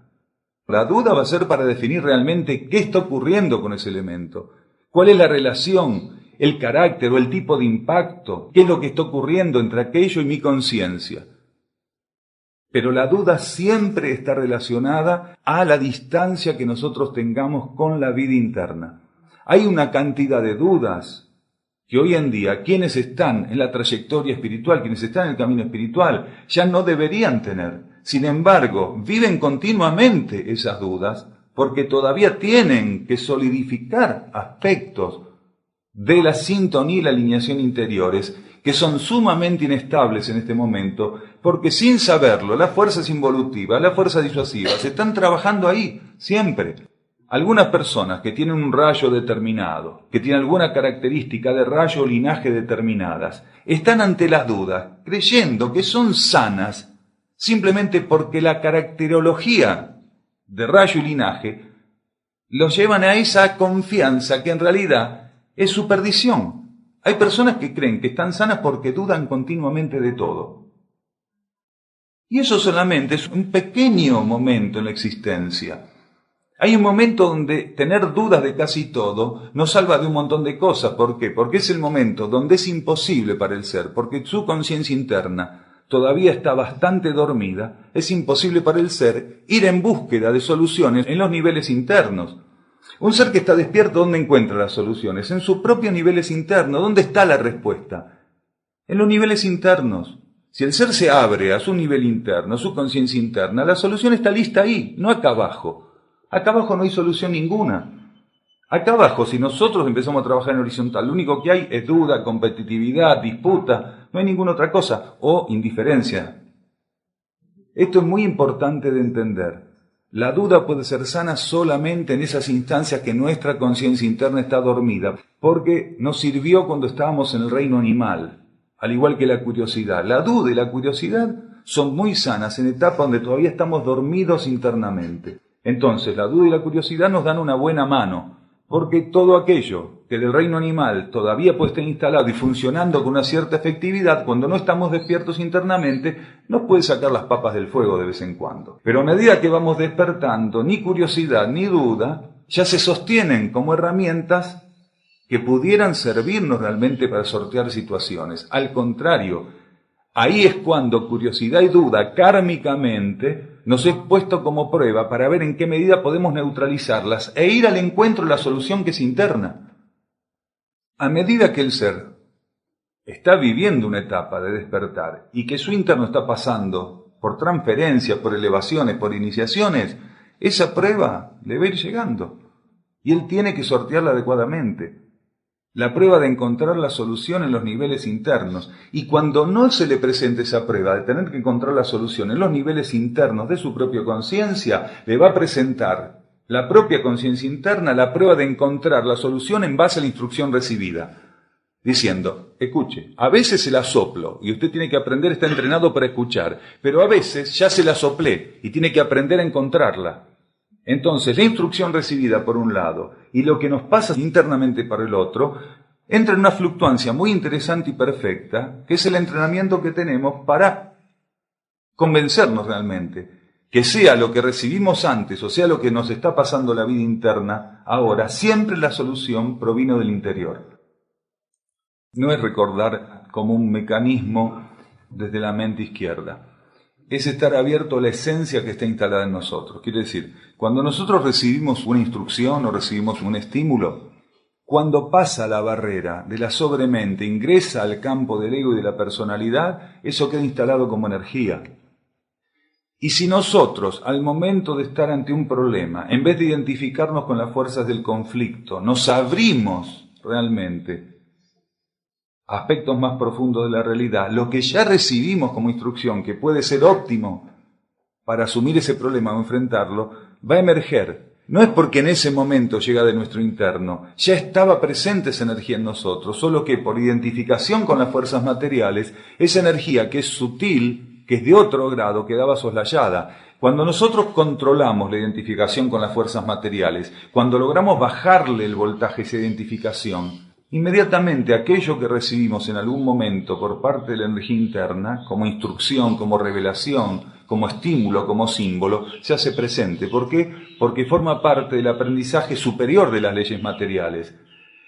La duda va a ser para definir realmente qué está ocurriendo con ese elemento, cuál es la relación, el carácter o el tipo de impacto, qué es lo que está ocurriendo entre aquello y mi conciencia. Pero la duda siempre está relacionada a la distancia que nosotros tengamos con la vida interna. Hay una cantidad de dudas que hoy en día quienes están en la trayectoria espiritual, quienes están en el camino espiritual, ya no deberían tener. Sin embargo, viven continuamente esas dudas porque todavía tienen que solidificar aspectos de la sintonía y la alineación interiores que son sumamente inestables en este momento, porque sin saberlo, las fuerzas involutivas, las fuerzas disuasivas, están trabajando ahí, siempre. Algunas personas que tienen un rayo determinado, que tienen alguna característica de rayo o linaje determinadas, están ante las dudas, creyendo que son sanas, simplemente porque la caracterología de rayo y linaje los llevan a esa confianza que en realidad es su perdición. Hay personas que creen que están sanas porque dudan continuamente de todo. Y eso solamente es un pequeño momento en la existencia. Hay un momento donde tener dudas de casi todo nos salva de un montón de cosas. ¿Por qué? Porque es el momento donde es imposible para el ser, porque su conciencia interna todavía está bastante dormida, es imposible para el ser ir en búsqueda de soluciones en los niveles internos. Un ser que está despierto, ¿dónde encuentra las soluciones? En sus propios niveles internos. ¿Dónde está la respuesta? En los niveles internos. Si el ser se abre a su nivel interno, a su conciencia interna, la solución está lista ahí, no acá abajo. Acá abajo no hay solución ninguna. Acá abajo, si nosotros empezamos a trabajar en horizontal, lo único que hay es duda, competitividad, disputa, no hay ninguna otra cosa, o indiferencia. Esto es muy importante de entender. La duda puede ser sana solamente en esas instancias que nuestra conciencia interna está dormida, porque nos sirvió cuando estábamos en el reino animal, al igual que la curiosidad. La duda y la curiosidad son muy sanas en etapas donde todavía estamos dormidos internamente. Entonces, la duda y la curiosidad nos dan una buena mano, porque todo aquello que del reino animal todavía puede estar instalado y funcionando con una cierta efectividad, cuando no estamos despiertos internamente, nos puede sacar las papas del fuego de vez en cuando. Pero a medida que vamos despertando, ni curiosidad ni duda ya se sostienen como herramientas que pudieran servirnos realmente para sortear situaciones. Al contrario, ahí es cuando curiosidad y duda kármicamente nos es puesto como prueba para ver en qué medida podemos neutralizarlas e ir al encuentro de la solución que es interna. A medida que el ser está viviendo una etapa de despertar y que su interno está pasando por transferencias, por elevaciones, por iniciaciones, esa prueba le va a ir llegando y él tiene que sortearla adecuadamente. La prueba de encontrar la solución en los niveles internos. Y cuando no se le presente esa prueba de tener que encontrar la solución en los niveles internos de su propia conciencia, le va a presentar la propia conciencia interna la prueba de encontrar la solución en base a la instrucción recibida. Diciendo, escuche, a veces se la soplo y usted tiene que aprender, está entrenado para escuchar, pero a veces ya se la soplé y tiene que aprender a encontrarla. Entonces, la instrucción recibida por un lado y lo que nos pasa internamente por el otro, entra en una fluctuancia muy interesante y perfecta, que es el entrenamiento que tenemos para convencernos realmente que sea lo que recibimos antes o sea lo que nos está pasando en la vida interna ahora, siempre la solución provino del interior. No es recordar como un mecanismo desde la mente izquierda. Es estar abierto a la esencia que está instalada en nosotros. Quiere decir, cuando nosotros recibimos una instrucción o recibimos un estímulo, cuando pasa la barrera de la sobremente, ingresa al campo del ego y de la personalidad, eso queda instalado como energía. Y si nosotros, al momento de estar ante un problema, en vez de identificarnos con las fuerzas del conflicto, nos abrimos realmente a aspectos más profundos de la realidad, lo que ya recibimos como instrucción, que puede ser óptimo para asumir ese problema o enfrentarlo, va a emerger. No es porque en ese momento llega de nuestro interno, ya estaba presente esa energía en nosotros, solo que por identificación con las fuerzas materiales, esa energía que es sutil, que es de otro grado, quedaba soslayada. Cuando nosotros controlamos la identificación con las fuerzas materiales, cuando logramos bajarle el voltaje a esa identificación, inmediatamente aquello que recibimos en algún momento por parte de la energía interna, como instrucción, como revelación, como estímulo, como símbolo, se hace presente. ¿Por qué? Porque forma parte del aprendizaje superior de las leyes materiales.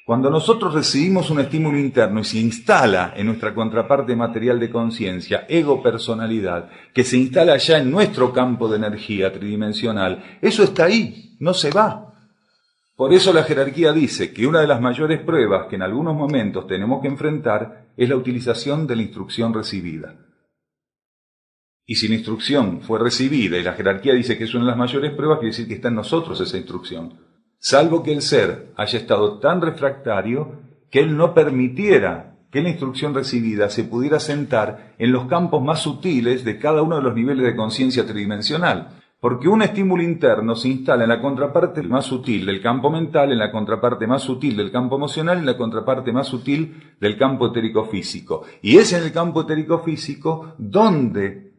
Cuando nosotros recibimos un estímulo interno y se instala en nuestra contraparte material de conciencia, ego-personalidad, que se instala ya en nuestro campo de energía tridimensional, eso está ahí, no se va. Por eso la jerarquía dice que una de las mayores pruebas que en algunos momentos tenemos que enfrentar es la utilización de la instrucción recibida. Y si la instrucción fue recibida y la jerarquía dice que es una de las mayores pruebas, quiere decir que está en nosotros esa instrucción. Salvo que el ser haya estado tan refractario que él no permitiera que la instrucción recibida se pudiera sentar en los campos más sutiles de cada uno de los niveles de conciencia tridimensional. Porque un estímulo interno se instala en la contraparte más sutil del campo mental, en la contraparte más sutil del campo emocional, en la contraparte más sutil del campo etérico-físico. Y es en el campo etérico-físico donde,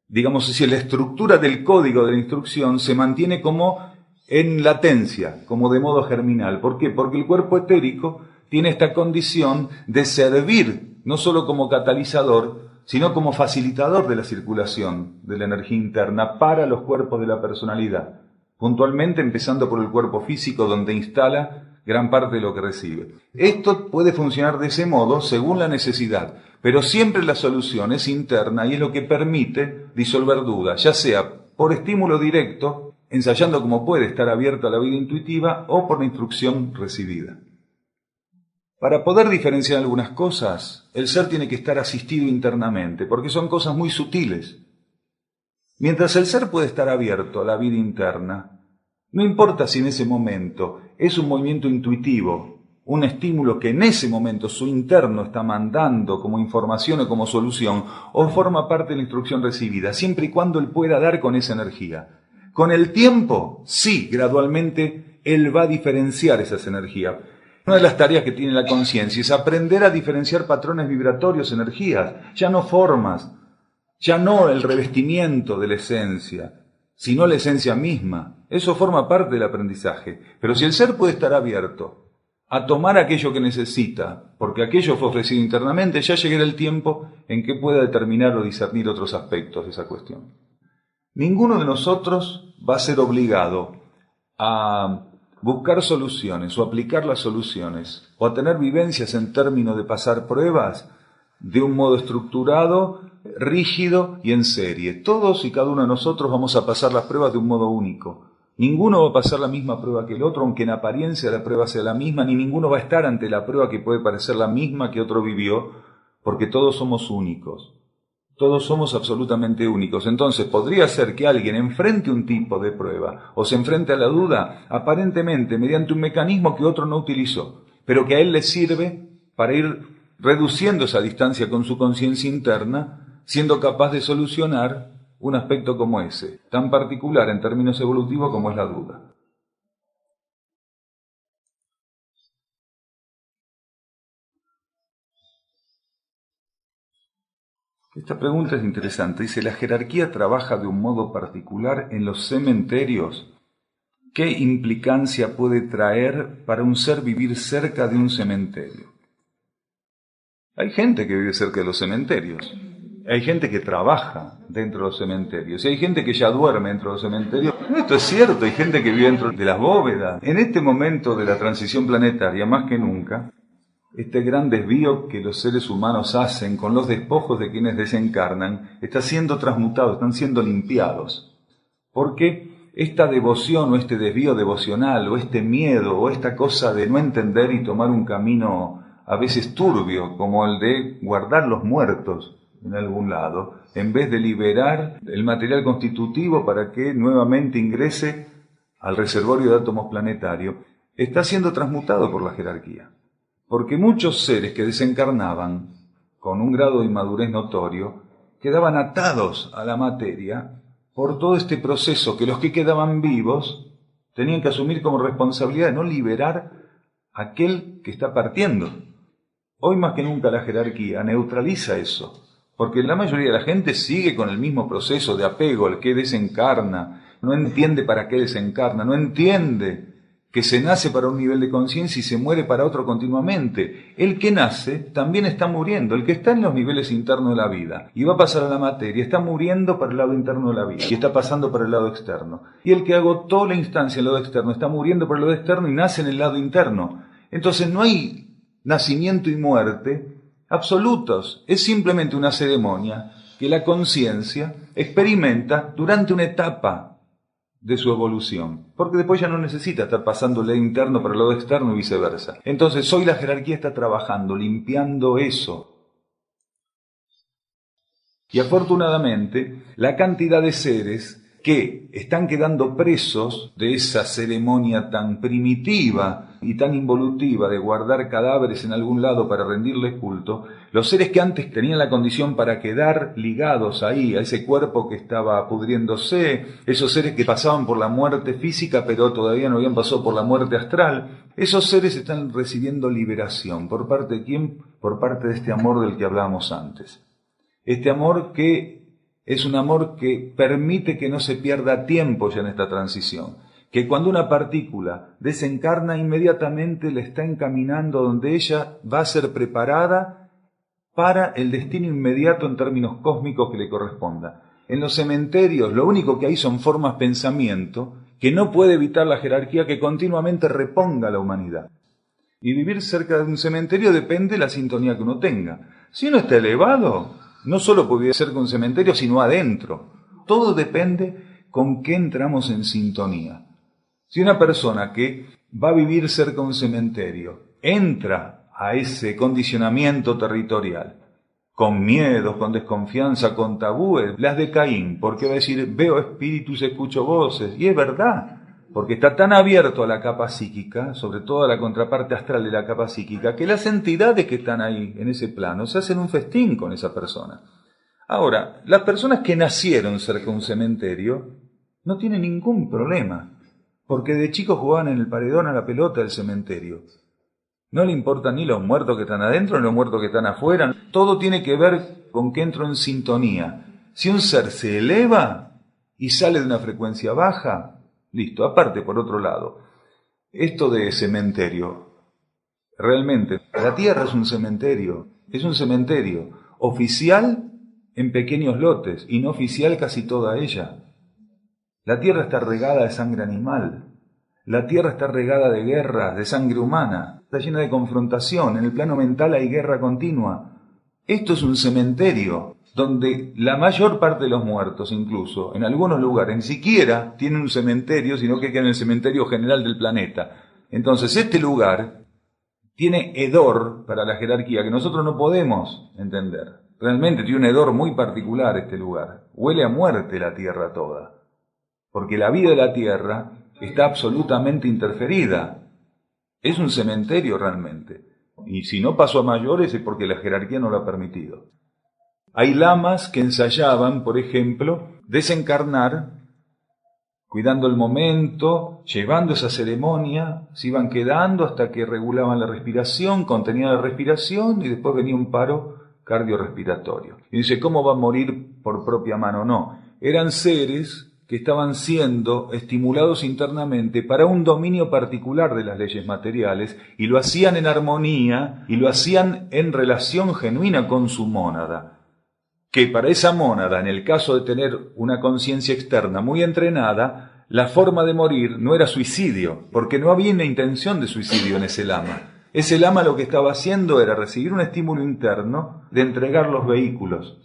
digamos así, la estructura del código de la instrucción se mantiene como en latencia, como de modo germinal. ¿Por qué? Porque el cuerpo etérico tiene esta condición de servir, no solo como catalizador, sino como facilitador de la circulación de la energía interna para los cuerpos de la personalidad, puntualmente empezando por el cuerpo físico, donde instala gran parte de lo que recibe. Esto puede funcionar de ese modo según la necesidad, pero siempre la solución es interna y es lo que permite disolver dudas, ya sea por estímulo directo, ensayando como puede estar abierto a la vida intuitiva, o por la instrucción recibida. Para poder diferenciar algunas cosas, el ser tiene que estar asistido internamente, porque son cosas muy sutiles. Mientras el ser puede estar abierto a la vida interna, no importa si en ese momento es un movimiento intuitivo, un estímulo que en ese momento su interno está mandando como información o como solución, o forma parte de la instrucción recibida, siempre y cuando él pueda dar con esa energía. Con el tiempo, sí, gradualmente, él va a diferenciar esas energías. Una de las tareas que tiene la conciencia es aprender a diferenciar patrones vibratorios, energías, ya no formas, ya no el revestimiento de la esencia, sino la esencia misma. Eso forma parte del aprendizaje. Pero si el ser puede estar abierto a tomar aquello que necesita, porque aquello fue ofrecido internamente, ya llegará el tiempo en que pueda determinar o discernir otros aspectos de esa cuestión. Ninguno de nosotros va a ser obligado a buscar soluciones o aplicar las soluciones o a tener vivencias en términos de pasar pruebas de un modo estructurado, rígido y en serie. Todos y cada uno de nosotros vamos a pasar las pruebas de un modo único. Ninguno va a pasar la misma prueba que el otro, aunque en apariencia la prueba sea la misma, ni ninguno va a estar ante la prueba que puede parecer la misma que otro vivió, porque todos somos únicos. Todos somos absolutamente únicos. Entonces, podría ser que alguien enfrente un tipo de prueba o se enfrente a la duda, aparentemente mediante un mecanismo que otro no utilizó, pero que a él le sirve para ir reduciendo esa distancia con su conciencia interna, siendo capaz de solucionar un aspecto como ese, tan particular en términos evolutivos como es la duda. Esta pregunta es interesante. Dice, ¿la jerarquía trabaja de un modo particular en los cementerios? ¿Qué implicancia puede traer para un ser vivir cerca de un cementerio? Hay gente que vive cerca de los cementerios. hay gente que trabaja dentro de los cementerios, y hay gente que ya duerme dentro de los cementerios. Esto es cierto, hay gente que vive dentro de las bóvedas. En este momento de la transición planetaria, más que nunca, este gran desvío que los seres humanos hacen con los despojos de quienes desencarnan, está siendo transmutado, están siendo limpiados. Porque esta devoción o este desvío devocional o este miedo o esta cosa de no entender y tomar un camino a veces turbio, como el de guardar los muertos en algún lado, en vez de liberar el material constitutivo para que nuevamente ingrese al reservorio de átomos planetario, está siendo transmutado por la jerarquía. Porque muchos seres que desencarnaban con un grado de inmadurez notorio quedaban atados a la materia por todo este proceso que los que quedaban vivos tenían que asumir como responsabilidad de no liberar a aquel que está partiendo. Hoy más que nunca la jerarquía neutraliza eso, porque la mayoría de la gente sigue con el mismo proceso de apego al que desencarna, no entiende para qué desencarna, no entiende que se nace para un nivel de conciencia y se muere para otro continuamente. El que nace también está muriendo, el que está en los niveles internos de la vida y va a pasar a la materia, está muriendo para el lado interno de la vida y está pasando para el lado externo. Y el que agotó la instancia en el lado externo está muriendo para el lado externo y nace en el lado interno. Entonces no hay nacimiento y muerte absolutos, es simplemente una ceremonia que la conciencia experimenta durante una etapa de su evolución, porque después ya no necesita estar pasando el lado interno para el lado externo y viceversa. Entonces hoy la jerarquía está trabajando, limpiando eso. Y afortunadamente la cantidad de seres que están quedando presos de esa ceremonia tan primitiva y tan involutiva de guardar cadáveres en algún lado para rendirles culto, los seres que antes tenían la condición para quedar ligados ahí, a ese cuerpo que estaba pudriéndose, esos seres que pasaban por la muerte física pero todavía no habían pasado por la muerte astral, esos seres están recibiendo liberación. ¿Por parte de quién? Por parte de este amor del que hablábamos antes. Este amor que es un amor que permite que no se pierda tiempo ya en esta transición, que cuando una partícula desencarna inmediatamente la está encaminando donde ella va a ser preparada para el destino inmediato en términos cósmicos que le corresponda. En los cementerios lo único que hay son formas pensamiento que no puede evitar la jerarquía que continuamente reponga a la humanidad. Y vivir cerca de un cementerio depende de la sintonía que uno tenga. Si uno está elevado, no solo puede ser con un cementerio, sino adentro. Todo depende con qué entramos en sintonía. Si una persona que va a vivir cerca de un cementerio entra a ese condicionamiento territorial, con miedos, con desconfianza, con tabúes, las de Caín, porque va a decir, veo espíritus, escucho voces, y es verdad, porque está tan abierto a la capa psíquica, sobre todo a la contraparte astral de la capa psíquica, que las entidades que están ahí, en ese plano, se hacen un festín con esa persona. Ahora, las personas que nacieron cerca de un cementerio no tienen ningún problema, porque de chicos jugaban en el paredón a la pelota del cementerio. No le importan ni los muertos que están adentro, ni los muertos que están afuera. Todo tiene que ver con que entro en sintonía. Si un ser se eleva y sale de una frecuencia baja, listo. Aparte, por otro lado, esto de cementerio, realmente, la Tierra es un cementerio oficial en pequeños lotes y no oficial casi toda ella. La Tierra está regada de sangre animal, la Tierra está regada de guerras, de sangre humana, está llena de confrontación, en el plano mental hay guerra continua. Esto es un cementerio donde la mayor parte de los muertos, incluso, en algunos lugares, ni siquiera tienen un cementerio, sino que quedan en el cementerio general del planeta. Entonces, este lugar tiene hedor para la jerarquía que nosotros no podemos entender. Realmente tiene un hedor muy particular este lugar. Huele a muerte la Tierra toda, porque la vida de la Tierra está absolutamente interferida. Es un cementerio realmente. Y si no pasó a mayores es porque la jerarquía no lo ha permitido. Hay lamas que ensayaban, por ejemplo, desencarnar, cuidando el momento, llevando esa ceremonia, se iban quedando hasta que regulaban la respiración, contenían la respiración y después venía un paro cardiorrespiratorio. Y dice, ¿cómo va a morir por propia mano? No, eran seres que estaban siendo estimulados internamente para un dominio particular de las leyes materiales y lo hacían en armonía y lo hacían en relación genuina con su mónada. que para esa mónada, en el caso de tener una conciencia externa muy entrenada, la forma de morir no era suicidio, porque no había una intención de suicidio en ese lama. Ese lama lo que estaba haciendo era recibir un estímulo interno de entregar los vehículos.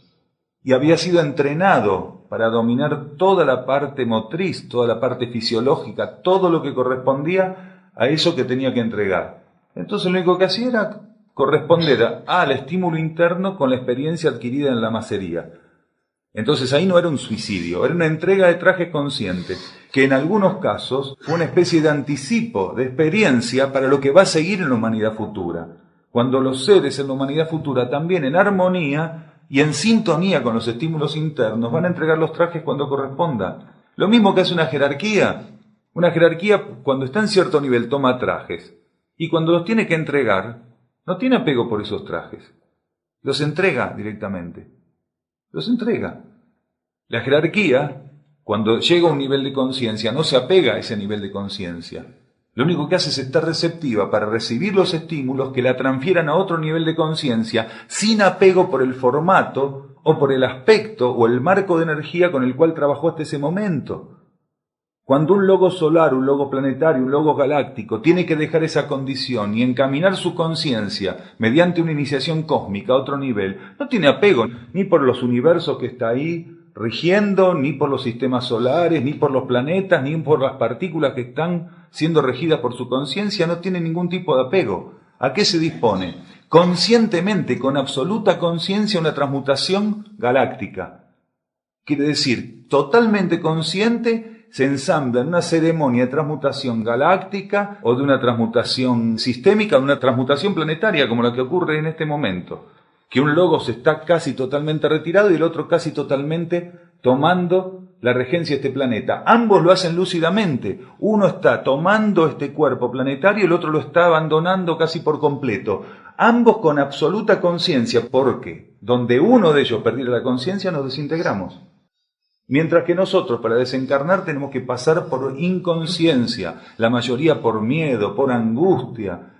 Y había sido entrenado para dominar toda la parte motriz, toda la parte fisiológica, todo lo que correspondía a eso que tenía que entregar. Entonces lo único que hacía era corresponder al estímulo interno con la experiencia adquirida en la macería. Entonces ahí no era un suicidio, era una entrega de trajes conscientes, que en algunos casos fue una especie de anticipo, de experiencia para lo que va a seguir en la humanidad futura. Cuando los seres en la humanidad futura, también en armonía y en sintonía con los estímulos internos, van a entregar los trajes cuando corresponda. Lo mismo que hace una jerarquía. Una jerarquía, cuando está en cierto nivel, toma trajes. Y cuando los tiene que entregar, no tiene apego por esos trajes. Los entrega directamente. Los entrega. La jerarquía, cuando llega a un nivel de conciencia, no se apega a ese nivel de conciencia. Lo único que hace es estar receptiva para recibir los estímulos que la transfieran a otro nivel de conciencia, sin apego por el formato o por el aspecto o el marco de energía con el cual trabajó hasta ese momento. Cuando un logo solar, un logo planetario, un logo galáctico tiene que dejar esa condición y encaminar su conciencia mediante una iniciación cósmica a otro nivel, no tiene apego ni por los universos que está ahí rigiendo, ni por los sistemas solares, ni por los planetas, ni por las partículas que están siendo regidas por su conciencia, no tiene ningún tipo de apego. ¿A qué se dispone? Conscientemente, con absoluta conciencia, una transmutación galáctica. Quiere decir, totalmente consciente, se ensambla en una ceremonia de transmutación galáctica o de una transmutación sistémica, de una transmutación planetaria, como la que ocurre en este momento. Que un logos está casi totalmente retirado y el otro casi totalmente tomando la regencia de este planeta. Ambos lo hacen lúcidamente. Uno está tomando este cuerpo planetario y el otro lo está abandonando casi por completo. Ambos con absoluta conciencia, porque donde uno de ellos perdiera la conciencia nos desintegramos. Mientras que nosotros, para desencarnar, tenemos que pasar por inconsciencia, la mayoría por miedo, por angustia.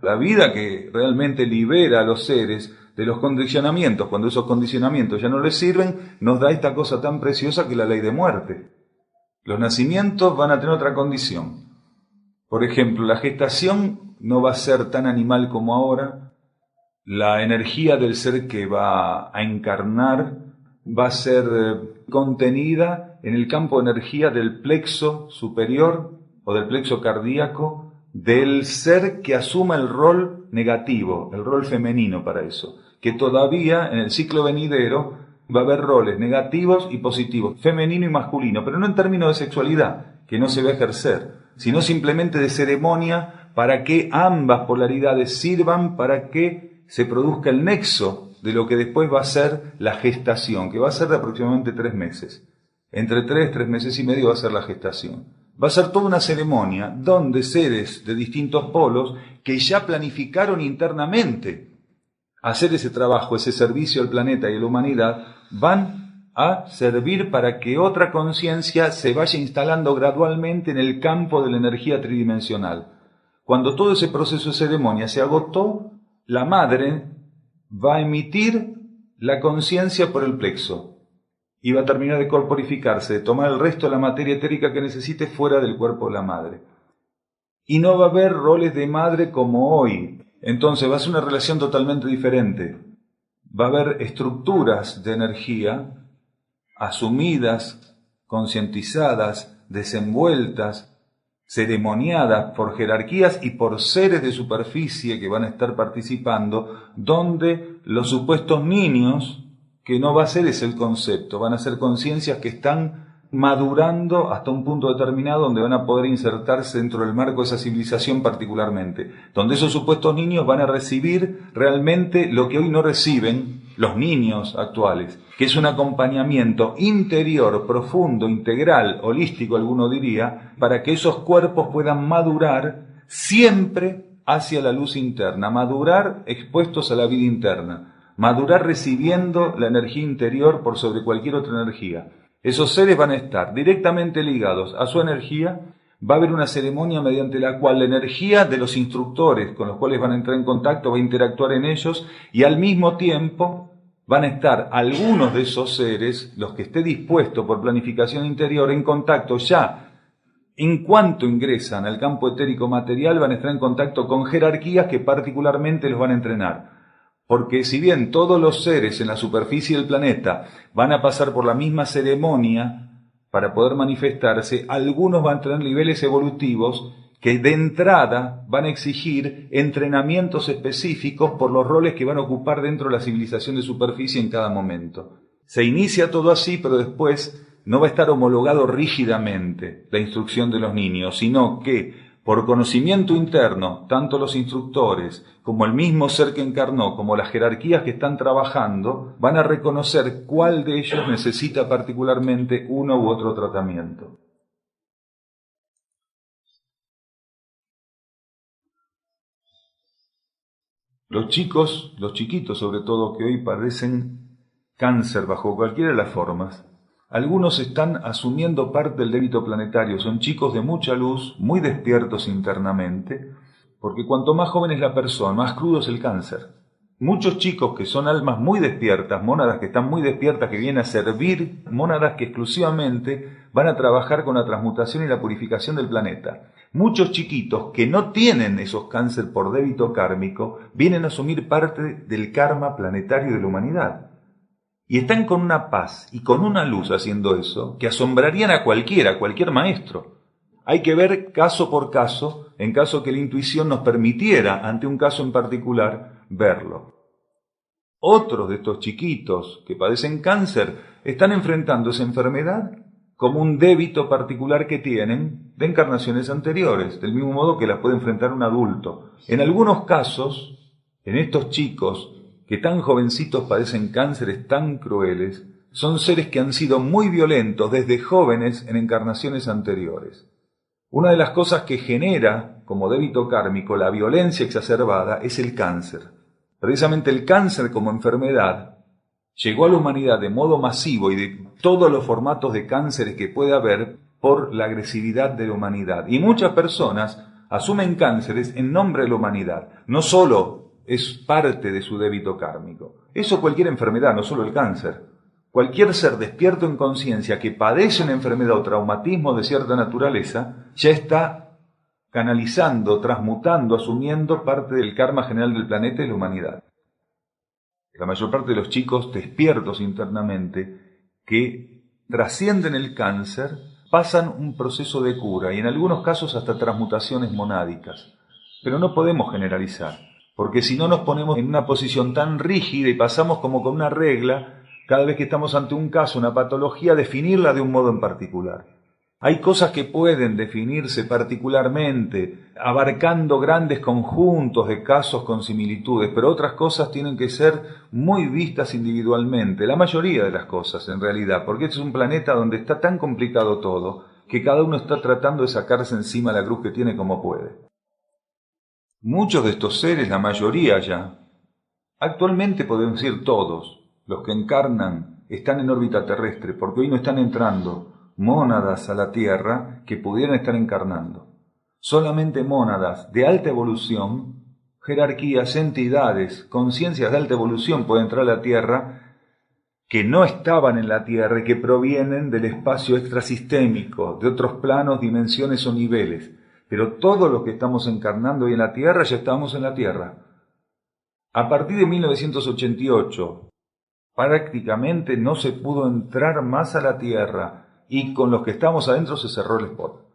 La vida que realmente libera a los seres de los condicionamientos, cuando esos condicionamientos ya no les sirven, nos da esta cosa tan preciosa que es la ley de muerte. Los nacimientos van a tener otra condición. Por ejemplo, la gestación no va a ser tan animal como ahora. La energía del ser que va a encarnar va a ser contenida en el campo de energía del plexo superior o del plexo cardíaco del ser que asuma el rol negativo, el rol femenino para eso, que todavía en el ciclo venidero va a haber roles negativos y positivos, femenino y masculino, pero no en términos de sexualidad, que no se va a ejercer, sino simplemente de ceremonia para que ambas polaridades sirvan para que se produzca el nexo de lo que después va a ser la gestación, que va a ser de aproximadamente 3 meses. Entre 3 meses y medio va a ser la gestación. Va a ser toda una ceremonia donde seres de distintos polos que ya planificaron internamente hacer ese trabajo, ese servicio al planeta y a la humanidad, van a servir para que otra conciencia se vaya instalando gradualmente en el campo de la energía tridimensional. Cuando todo ese proceso de ceremonia se agotó, la madre va a emitir la conciencia por el plexo y va a terminar de corporificarse, de tomar el resto de la materia etérica que necesite fuera del cuerpo de la madre. Y no va a haber roles de madre como hoy. Entonces va a ser una relación totalmente diferente. Va a haber estructuras de energía asumidas, concientizadas, desenvueltas, ceremoniadas por jerarquías y por seres de superficie que van a estar participando, donde los supuestos niños, que no va a ser ese el concepto, van a ser conciencias que están madurando hasta un punto determinado donde van a poder insertarse dentro del marco de esa civilización particularmente, donde esos supuestos niños van a recibir realmente lo que hoy no reciben los niños actuales, que es un acompañamiento interior, profundo, integral, holístico, alguno diría, para que esos cuerpos puedan madurar siempre hacia la luz interna, madurar expuestos a la vida interna, madurar recibiendo la energía interior por sobre cualquier otra energía. Esos seres van a estar directamente ligados a su energía. Va a haber una ceremonia mediante la cual la energía de los instructores con los cuales van a entrar en contacto va a interactuar en ellos y al mismo tiempo van a estar algunos de esos seres, los que esté dispuesto por planificación interior, en contacto ya. En cuanto ingresan al campo etérico material, van a estar en contacto con jerarquías que particularmente los van a entrenar. Porque si bien todos los seres en la superficie del planeta van a pasar por la misma ceremonia para poder manifestarse, algunos van a tener niveles evolutivos que de entrada van a exigir entrenamientos específicos por los roles que van a ocupar dentro de la civilización de superficie en cada momento. Se inicia todo así, pero después no va a estar homologado rígidamente la instrucción de los niños, sino que por conocimiento interno, tanto los instructores como el mismo ser que encarnó, como las jerarquías que están trabajando, van a reconocer cuál de ellos necesita particularmente uno u otro tratamiento. Los chiquitos sobre todo, que hoy padecen cáncer bajo cualquiera de las formas, algunos están asumiendo parte del débito planetario, son chicos de mucha luz, muy despiertos internamente, porque cuanto más joven es la persona, más crudo es el cáncer. Muchos chicos que son almas muy despiertas, mónadas que están muy despiertas, que vienen a servir, mónadas que exclusivamente van a trabajar con la transmutación y la purificación del planeta. Muchos chiquitos que no tienen esos cáncer por débito kármico, vienen a asumir parte del karma planetario de la humanidad. Y están con una paz y con una luz haciendo eso, que asombrarían a cualquier maestro. Hay que ver caso por caso, en caso que la intuición nos permitiera, ante un caso en particular, verlo. Otros de estos chiquitos que padecen cáncer están enfrentando esa enfermedad como un débito particular que tienen de encarnaciones anteriores, del mismo modo que las puede enfrentar un adulto. En algunos casos, en estos chicos que tan jovencitos padecen cánceres tan crueles, son seres que han sido muy violentos desde jóvenes en encarnaciones anteriores. Una de las cosas que genera, como débito kármico, la violencia exacerbada es el cáncer. Precisamente el cáncer como enfermedad llegó a la humanidad de modo masivo y de todos los formatos de cánceres que puede haber por la agresividad de la humanidad. Y muchas personas asumen cánceres en nombre de la humanidad, no solo es parte de su débito kármico. Eso cualquier enfermedad, no solo el cáncer. Cualquier ser despierto en conciencia que padece una enfermedad o traumatismo de cierta naturaleza, ya está canalizando, transmutando, asumiendo parte del karma general del planeta y de la humanidad. La mayor parte de los chicos despiertos internamente, que trascienden el cáncer, pasan un proceso de cura y en algunos casos hasta transmutaciones monádicas. Pero no podemos generalizar. Porque si no nos ponemos en una posición tan rígida y pasamos como con una regla, cada vez que estamos ante un caso, una patología, definirla de un modo en particular. Hay cosas que pueden definirse particularmente, abarcando grandes conjuntos de casos con similitudes, pero otras cosas tienen que ser muy vistas individualmente, la mayoría de las cosas en realidad, porque este es un planeta donde está tan complicado todo, que cada uno está tratando de sacarse encima la cruz que tiene como puede. Muchos de estos seres, la mayoría ya, actualmente podemos decir todos, los que encarnan están en órbita terrestre, porque hoy no están entrando mónadas a la Tierra que pudieran estar encarnando. Solamente mónadas de alta evolución, jerarquías, entidades, conciencias de alta evolución pueden entrar a la Tierra que no estaban en la Tierra y que provienen del espacio extrasistémico, de otros planos, dimensiones o niveles. Pero todo lo que estamos encarnando hoy en la Tierra, ya estamos en la Tierra. A partir de 1988, prácticamente no se pudo entrar más a la Tierra y con los que estamos adentro se cerró el spot.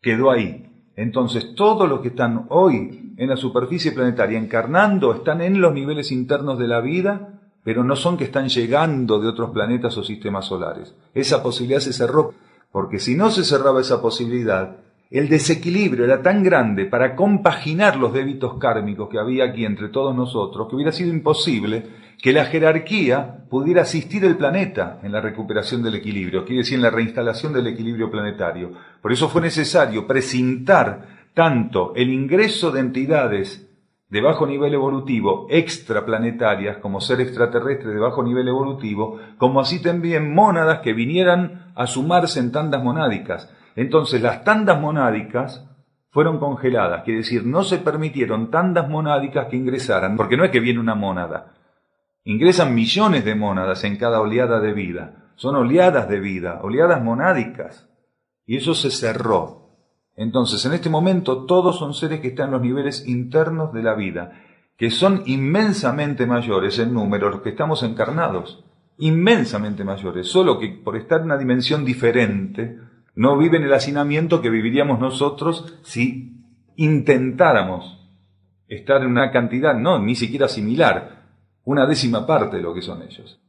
Quedó ahí. Entonces, todos los que están hoy en la superficie planetaria encarnando están en los niveles internos de la vida, pero no son que están llegando de otros planetas o sistemas solares. Esa posibilidad se cerró, porque si no se cerraba esa posibilidad, el desequilibrio era tan grande para compaginar los débitos kármicos que había aquí entre todos nosotros, que hubiera sido imposible que la jerarquía pudiera asistir al planeta en la recuperación del equilibrio, quiere decir en la reinstalación del equilibrio planetario. Por eso fue necesario precintar tanto el ingreso de entidades de bajo nivel evolutivo, extraplanetarias, como ser extraterrestre de bajo nivel evolutivo, como así también mónadas que vinieran a sumarse en tandas monádicas. Entonces las tandas monádicas fueron congeladas, quiere decir, no se permitieron tandas monádicas que ingresaran, porque no es que viene una mónada. Ingresan millones de mónadas en cada oleada de vida. Son oleadas de vida, oleadas monádicas. Y eso se cerró. Entonces, en este momento, todos son seres que están en los niveles internos de la vida, que son inmensamente mayores en número los que estamos encarnados. Inmensamente mayores, solo que por estar en una dimensión diferente, no viven el hacinamiento que viviríamos nosotros si intentáramos estar en una cantidad, no, ni siquiera similar, una décima parte de lo que son ellos.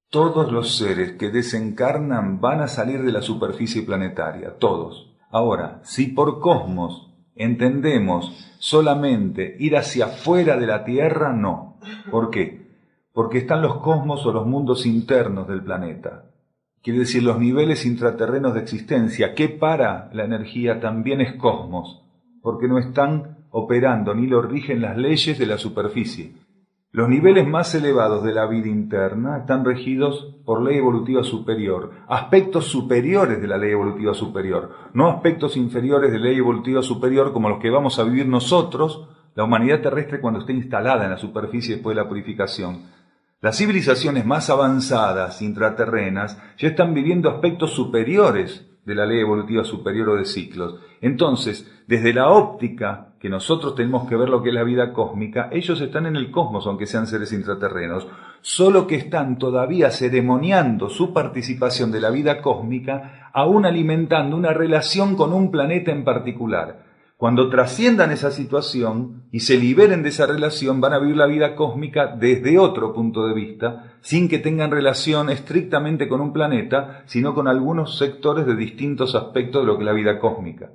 Todos los seres que desencarnan van a salir de la superficie planetaria, todos. Ahora, si por cosmos entendemos solamente ir hacia afuera de la Tierra, no. ¿Por qué? Porque están los cosmos o los mundos internos del planeta. Quiere decir, los niveles intraterrenos de existencia, que para la energía también es cosmos, porque no están operando ni lo rigen las leyes de la superficie. Los niveles más elevados de la vida interna están regidos por ley evolutiva superior, aspectos superiores de la ley evolutiva superior, no aspectos inferiores de ley evolutiva superior como los que vamos a vivir nosotros, la humanidad terrestre, cuando esté instalada en la superficie después de la purificación. Las civilizaciones más avanzadas, intraterrenas, ya están viviendo aspectos superiores de la ley evolutiva superior o de ciclos. Entonces, desde la óptica que nosotros tenemos que ver lo que es la vida cósmica, ellos están en el cosmos, aunque sean seres intraterrenos, solo que están todavía ceremoniando su participación de la vida cósmica, aún alimentando una relación con un planeta en particular. Cuando trasciendan esa situación y se liberen de esa relación, van a vivir la vida cósmica desde otro punto de vista, sin que tengan relación estrictamente con un planeta, sino con algunos sectores de distintos aspectos de lo que es la vida cósmica.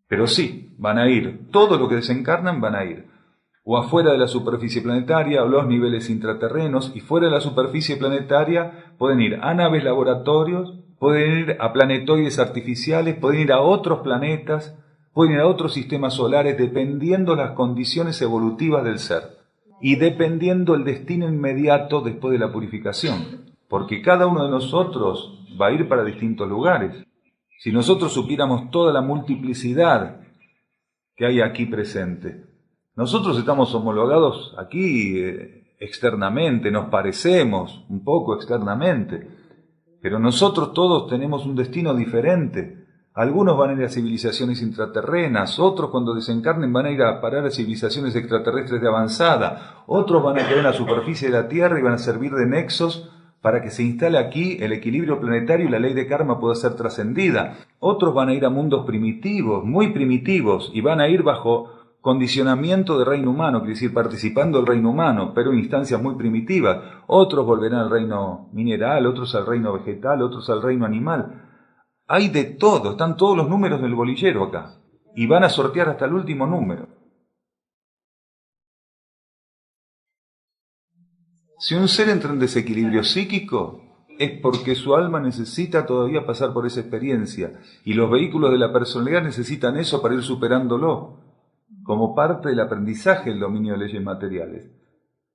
Pero sí, van a ir, todo lo que desencarnan van a ir, o afuera de la superficie planetaria, o los niveles intraterrenos, y fuera de la superficie planetaria pueden ir a naves laboratorios, pueden ir a planetoides artificiales, pueden ir a otros planetas, pueden ir a otros sistemas solares, dependiendo las condiciones evolutivas del ser y dependiendo el destino inmediato después de la purificación, porque cada uno de nosotros va a ir para distintos lugares. Si nosotros supiéramos toda la multiplicidad que hay aquí presente, nosotros estamos homologados aquí externamente, nos parecemos un poco externamente, pero nosotros todos tenemos un destino diferente. Algunos van a ir a civilizaciones intraterrenas, otros cuando desencarnen van a ir a parar a civilizaciones extraterrestres de avanzada, otros van a quedar en la superficie de la Tierra y van a servir de nexos para que se instale aquí el equilibrio planetario y la ley de karma pueda ser trascendida. Otros van a ir a mundos primitivos, muy primitivos, y van a ir bajo condicionamiento de reino humano, quiere decir participando del reino humano, pero en instancias muy primitivas. Otros volverán al reino mineral, otros al reino vegetal, otros al reino animal. Hay de todo, están todos los números del bolillero acá, y van a sortear hasta el último número. Si un ser entra en desequilibrio psíquico, es porque su alma necesita todavía pasar por esa experiencia, y los vehículos de la personalidad necesitan eso para ir superándolo, como parte del aprendizaje del dominio de leyes materiales.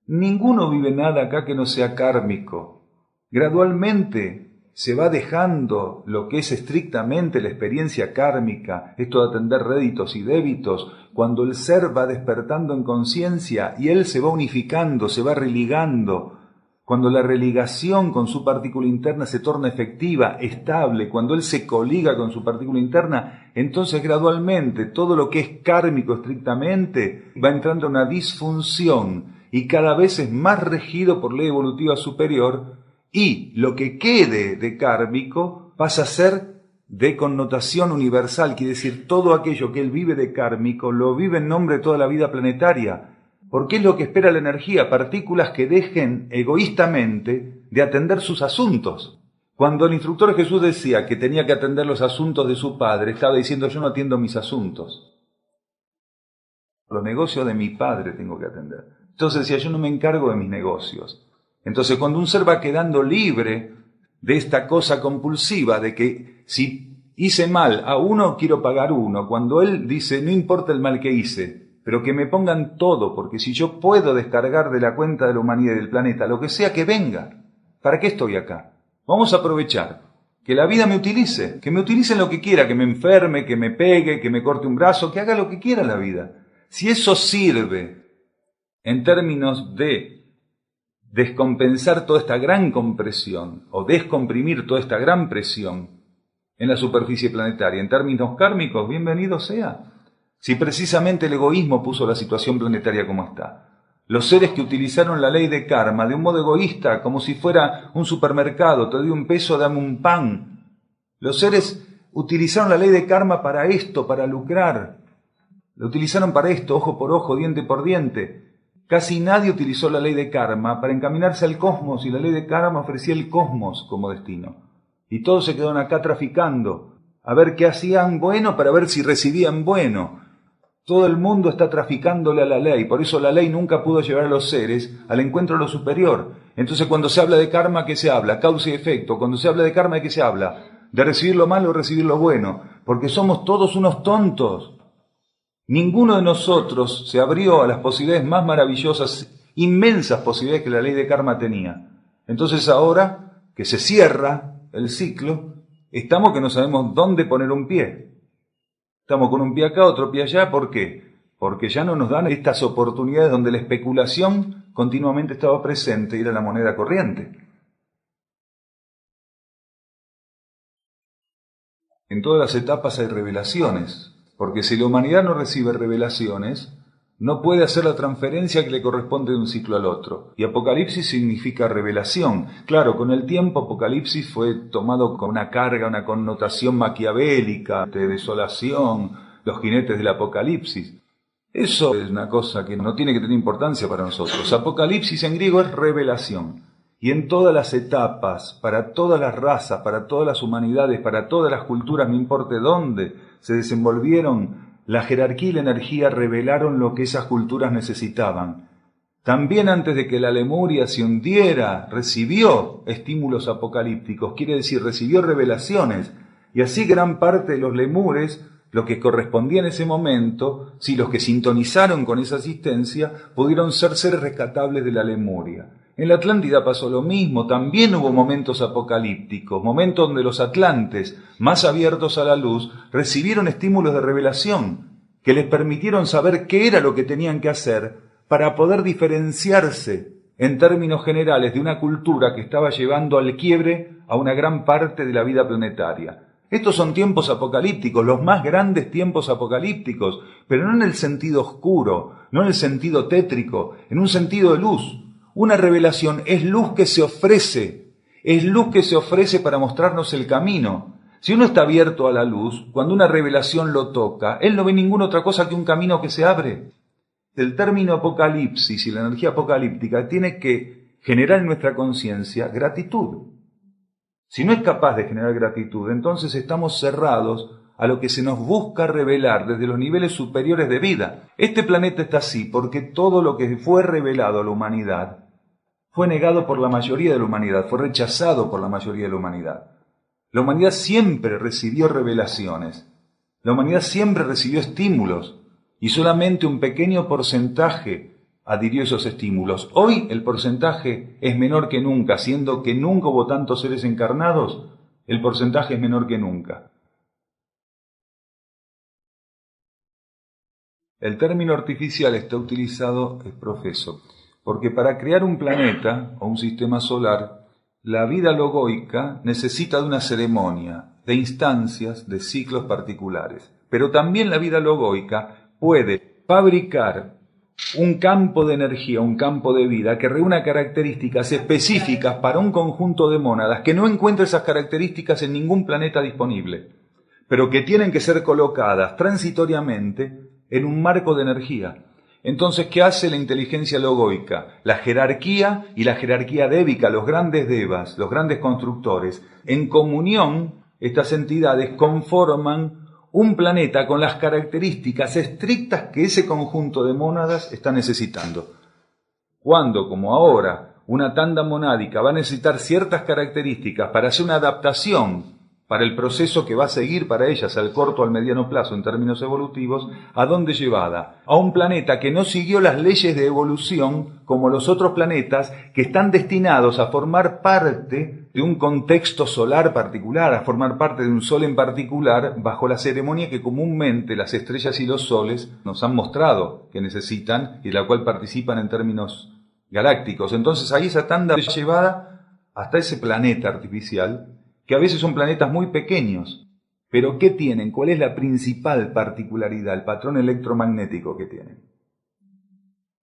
Ninguno vive nada acá que no sea kármico. Gradualmente se va dejando lo que es estrictamente la experiencia kármica, esto de atender réditos y débitos, cuando el ser va despertando en conciencia y él se va unificando, se va religando, cuando la religación con su partícula interna se torna efectiva, estable, cuando él se coliga con su partícula interna, entonces gradualmente todo lo que es kármico estrictamente va entrando en una disfunción y cada vez es más regido por ley evolutiva superior. Y lo que quede de kármico pasa a ser de connotación universal, quiere decir todo aquello que él vive de kármico lo vive en nombre de toda la vida planetaria, porque es lo que espera la energía, partículas que dejen egoístamente de atender sus asuntos. Cuando el instructor de Jesús decía que tenía que atender los asuntos de su padre, estaba diciendo yo no atiendo mis asuntos, los negocios de mi padre tengo que atender. Entonces decía yo no me encargo de mis negocios. Entonces, cuando un ser va quedando libre de esta cosa compulsiva, de que si hice mal a uno, quiero pagar uno, cuando él dice, no importa el mal que hice, pero que me pongan todo, porque si yo puedo descargar de la cuenta de la humanidad y del planeta, lo que sea que venga, ¿para qué estoy acá? Vamos a aprovechar, que la vida me utilice en lo que quiera, que me enferme, que me pegue, que me corte un brazo, que haga lo que quiera la vida. Si eso sirve en términos de descompensar toda esta gran compresión o descomprimir toda esta gran presión en la superficie planetaria, en términos kármicos, bienvenido sea. Si precisamente el egoísmo puso la situación planetaria como está. Los seres que utilizaron la ley de karma de un modo egoísta, como si fuera un supermercado, te doy un peso, dame un pan. Los seres utilizaron la ley de karma para esto, para lucrar. Lo utilizaron para esto, ojo por ojo, diente por diente. Casi nadie utilizó la ley de karma para encaminarse al cosmos, y la ley de karma ofrecía el cosmos como destino. Y todos se quedaron acá traficando, a ver qué hacían bueno para ver si recibían bueno. Todo el mundo está traficándole a la ley, por eso la ley nunca pudo llevar a los seres al encuentro de lo superior. Entonces cuando se habla de karma, ¿qué se habla? Causa y efecto. Cuando se habla de karma, ¿de qué se habla? De recibir lo malo o recibir lo bueno, porque somos todos unos tontos. Ninguno de nosotros se abrió a las posibilidades más maravillosas, inmensas posibilidades que la ley de karma tenía. Entonces ahora que se cierra el ciclo, estamos que no sabemos dónde poner un pie. Estamos con un pie acá, otro pie allá, ¿por qué? Porque ya no nos dan estas oportunidades donde la especulación continuamente estaba presente y era la moneda corriente. En todas las etapas hay revelaciones, porque si la humanidad no recibe revelaciones, no puede hacer la transferencia que le corresponde de un ciclo al otro. Y Apocalipsis significa revelación. Claro, con el tiempo Apocalipsis fue tomado con una carga, una connotación maquiavélica, de desolación, los jinetes del Apocalipsis. Eso es una cosa que no tiene que tener importancia para nosotros. Apocalipsis en griego es revelación. Y en todas las etapas, para todas las razas, para todas las humanidades, para todas las culturas, no importa dónde se desenvolvieron, la jerarquía y la energía revelaron lo que esas culturas necesitaban. También antes de que la Lemuria se hundiera, recibió estímulos apocalípticos, quiere decir, recibió revelaciones. Y así gran parte de los lemures, lo que correspondía en ese momento, si los que sintonizaron con esa asistencia, pudieron ser seres rescatables de la Lemuria. En la Atlántida pasó lo mismo, también hubo momentos apocalípticos, momentos donde los atlantes, más abiertos a la luz, recibieron estímulos de revelación, que les permitieron saber qué era lo que tenían que hacer para poder diferenciarse en términos generales de una cultura que estaba llevando al quiebre a una gran parte de la vida planetaria. Estos son tiempos apocalípticos, los más grandes tiempos apocalípticos, pero no en el sentido oscuro, no en el sentido tétrico, en un sentido de luz. Una revelación es luz que se ofrece, para mostrarnos el camino. Si uno está abierto a la luz, cuando una revelación lo toca, él no ve ninguna otra cosa que un camino que se abre. El término apocalipsis y la energía apocalíptica tiene que generar en nuestra conciencia gratitud. Si no es capaz de generar gratitud, entonces estamos cerrados a lo que se nos busca revelar desde los niveles superiores de vida. Este planeta está así porque todo lo que fue revelado a la humanidad fue negado por la mayoría de la humanidad, fue rechazado por la mayoría de la humanidad. La humanidad siempre recibió revelaciones, la humanidad siempre recibió estímulos y solamente un pequeño porcentaje adhirió esos estímulos. Hoy el porcentaje es menor que nunca, siendo que nunca hubo tantos seres encarnados, el porcentaje es menor que nunca. El término artificial está utilizado, es profeso, porque para crear un planeta o un sistema solar, la vida logoica necesita de una ceremonia, de instancias, de ciclos particulares. Pero también la vida logoica puede fabricar un campo de energía, un campo de vida que reúna características específicas para un conjunto de mónadas que no encuentra esas características en ningún planeta disponible, pero que tienen que ser colocadas transitoriamente en un marco de energía. Entonces, ¿qué hace la inteligencia logoica? La jerarquía y la jerarquía débica, los grandes devas, los grandes constructores, en comunión, estas entidades conforman un planeta con las características estrictas que ese conjunto de mónadas está necesitando. Cuando, como ahora, una tanda monádica va a necesitar ciertas características para hacer una adaptación para el proceso que va a seguir para ellas al corto o al mediano plazo en términos evolutivos, ¿a dónde llevada? A un planeta que no siguió las leyes de evolución como los otros planetas que están destinados a formar parte de un contexto solar particular, a formar parte de un sol en particular, bajo la ceremonia que comúnmente las estrellas y los soles nos han mostrado que necesitan y de la cual participan en términos galácticos. Entonces ahí esa tanda es llevada hasta ese planeta artificial, que a veces son planetas muy pequeños. Pero ¿qué tienen? ¿Cuál es la principal particularidad, el patrón electromagnético que tienen?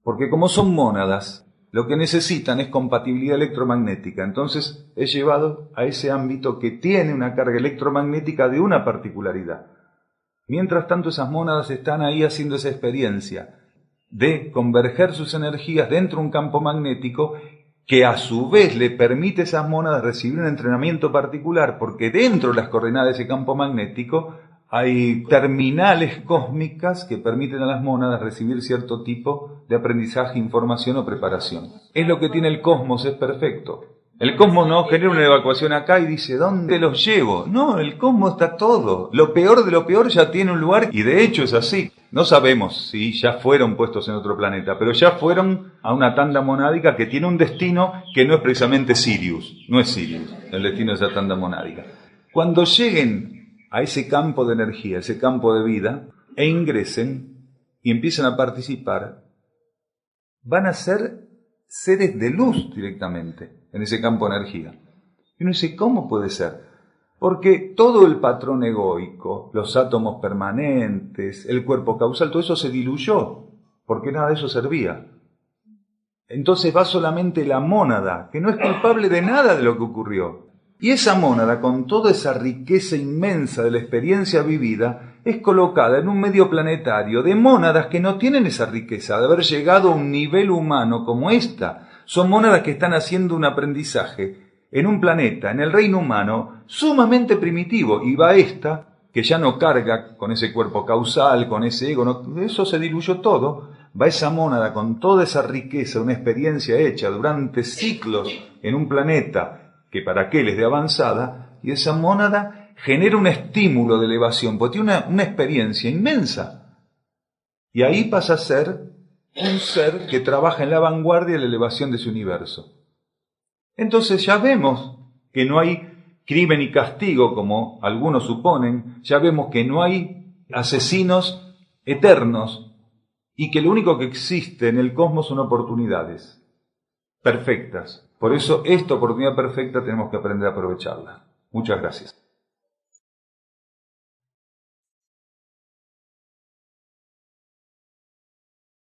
Porque como son mónadas, lo que necesitan es compatibilidad electromagnética. Entonces es llevado a ese ámbito que tiene una carga electromagnética de una particularidad. Mientras tanto, esas mónadas están ahí haciendo esa experiencia de converger sus energías dentro de un campo magnético que a su vez le permite a esas mónadas recibir un entrenamiento particular, porque dentro de las coordenadas de ese campo magnético hay terminales cósmicas que permiten a las mónadas recibir cierto tipo de aprendizaje, información o preparación. Es lo que tiene el cosmos, es perfecto. El cosmos no genera una evacuación acá y dice, ¿dónde los llevo? No, el cosmos está todo. Lo peor de lo peor ya tiene un lugar y de hecho es así. No sabemos si ya fueron puestos en otro planeta, pero ya fueron a una tanda monádica que tiene un destino que no es precisamente Sirius. No es Sirius, el destino de esa tanda monádica. Cuando lleguen a ese campo de energía, ese campo de vida, e ingresen y empiecen a participar, van a ser seres de luz directamente en ese campo de energía. Y uno dice, ¿cómo puede ser? Porque todo el patrón egoico, los átomos permanentes, el cuerpo causal, todo eso se diluyó, porque nada de eso servía. Entonces va solamente la mónada, que no es culpable de nada de lo que ocurrió. Y esa mónada, con toda esa riqueza inmensa de la experiencia vivida, es colocada en un medio planetario de mónadas que no tienen esa riqueza de haber llegado a un nivel humano como esta. Son mónadas que están haciendo un aprendizaje en un planeta, en el reino humano, sumamente primitivo. Y va esta, que ya no carga con ese cuerpo causal, con ese ego, no, eso se diluyó todo. Va esa mónada con toda esa riqueza, una experiencia hecha durante siglos en un planeta que para aquel es de avanzada, y esa mónada genera un estímulo de elevación, porque tiene una experiencia inmensa. Y ahí pasa a ser un ser que trabaja en la vanguardia de la elevación de su universo. Entonces ya vemos que no hay crimen y castigo, como algunos suponen, ya vemos que no hay asesinos eternos, y que lo único que existe en el cosmos son oportunidades perfectas. Por eso, esta oportunidad perfecta tenemos que aprender a aprovecharla. Muchas gracias.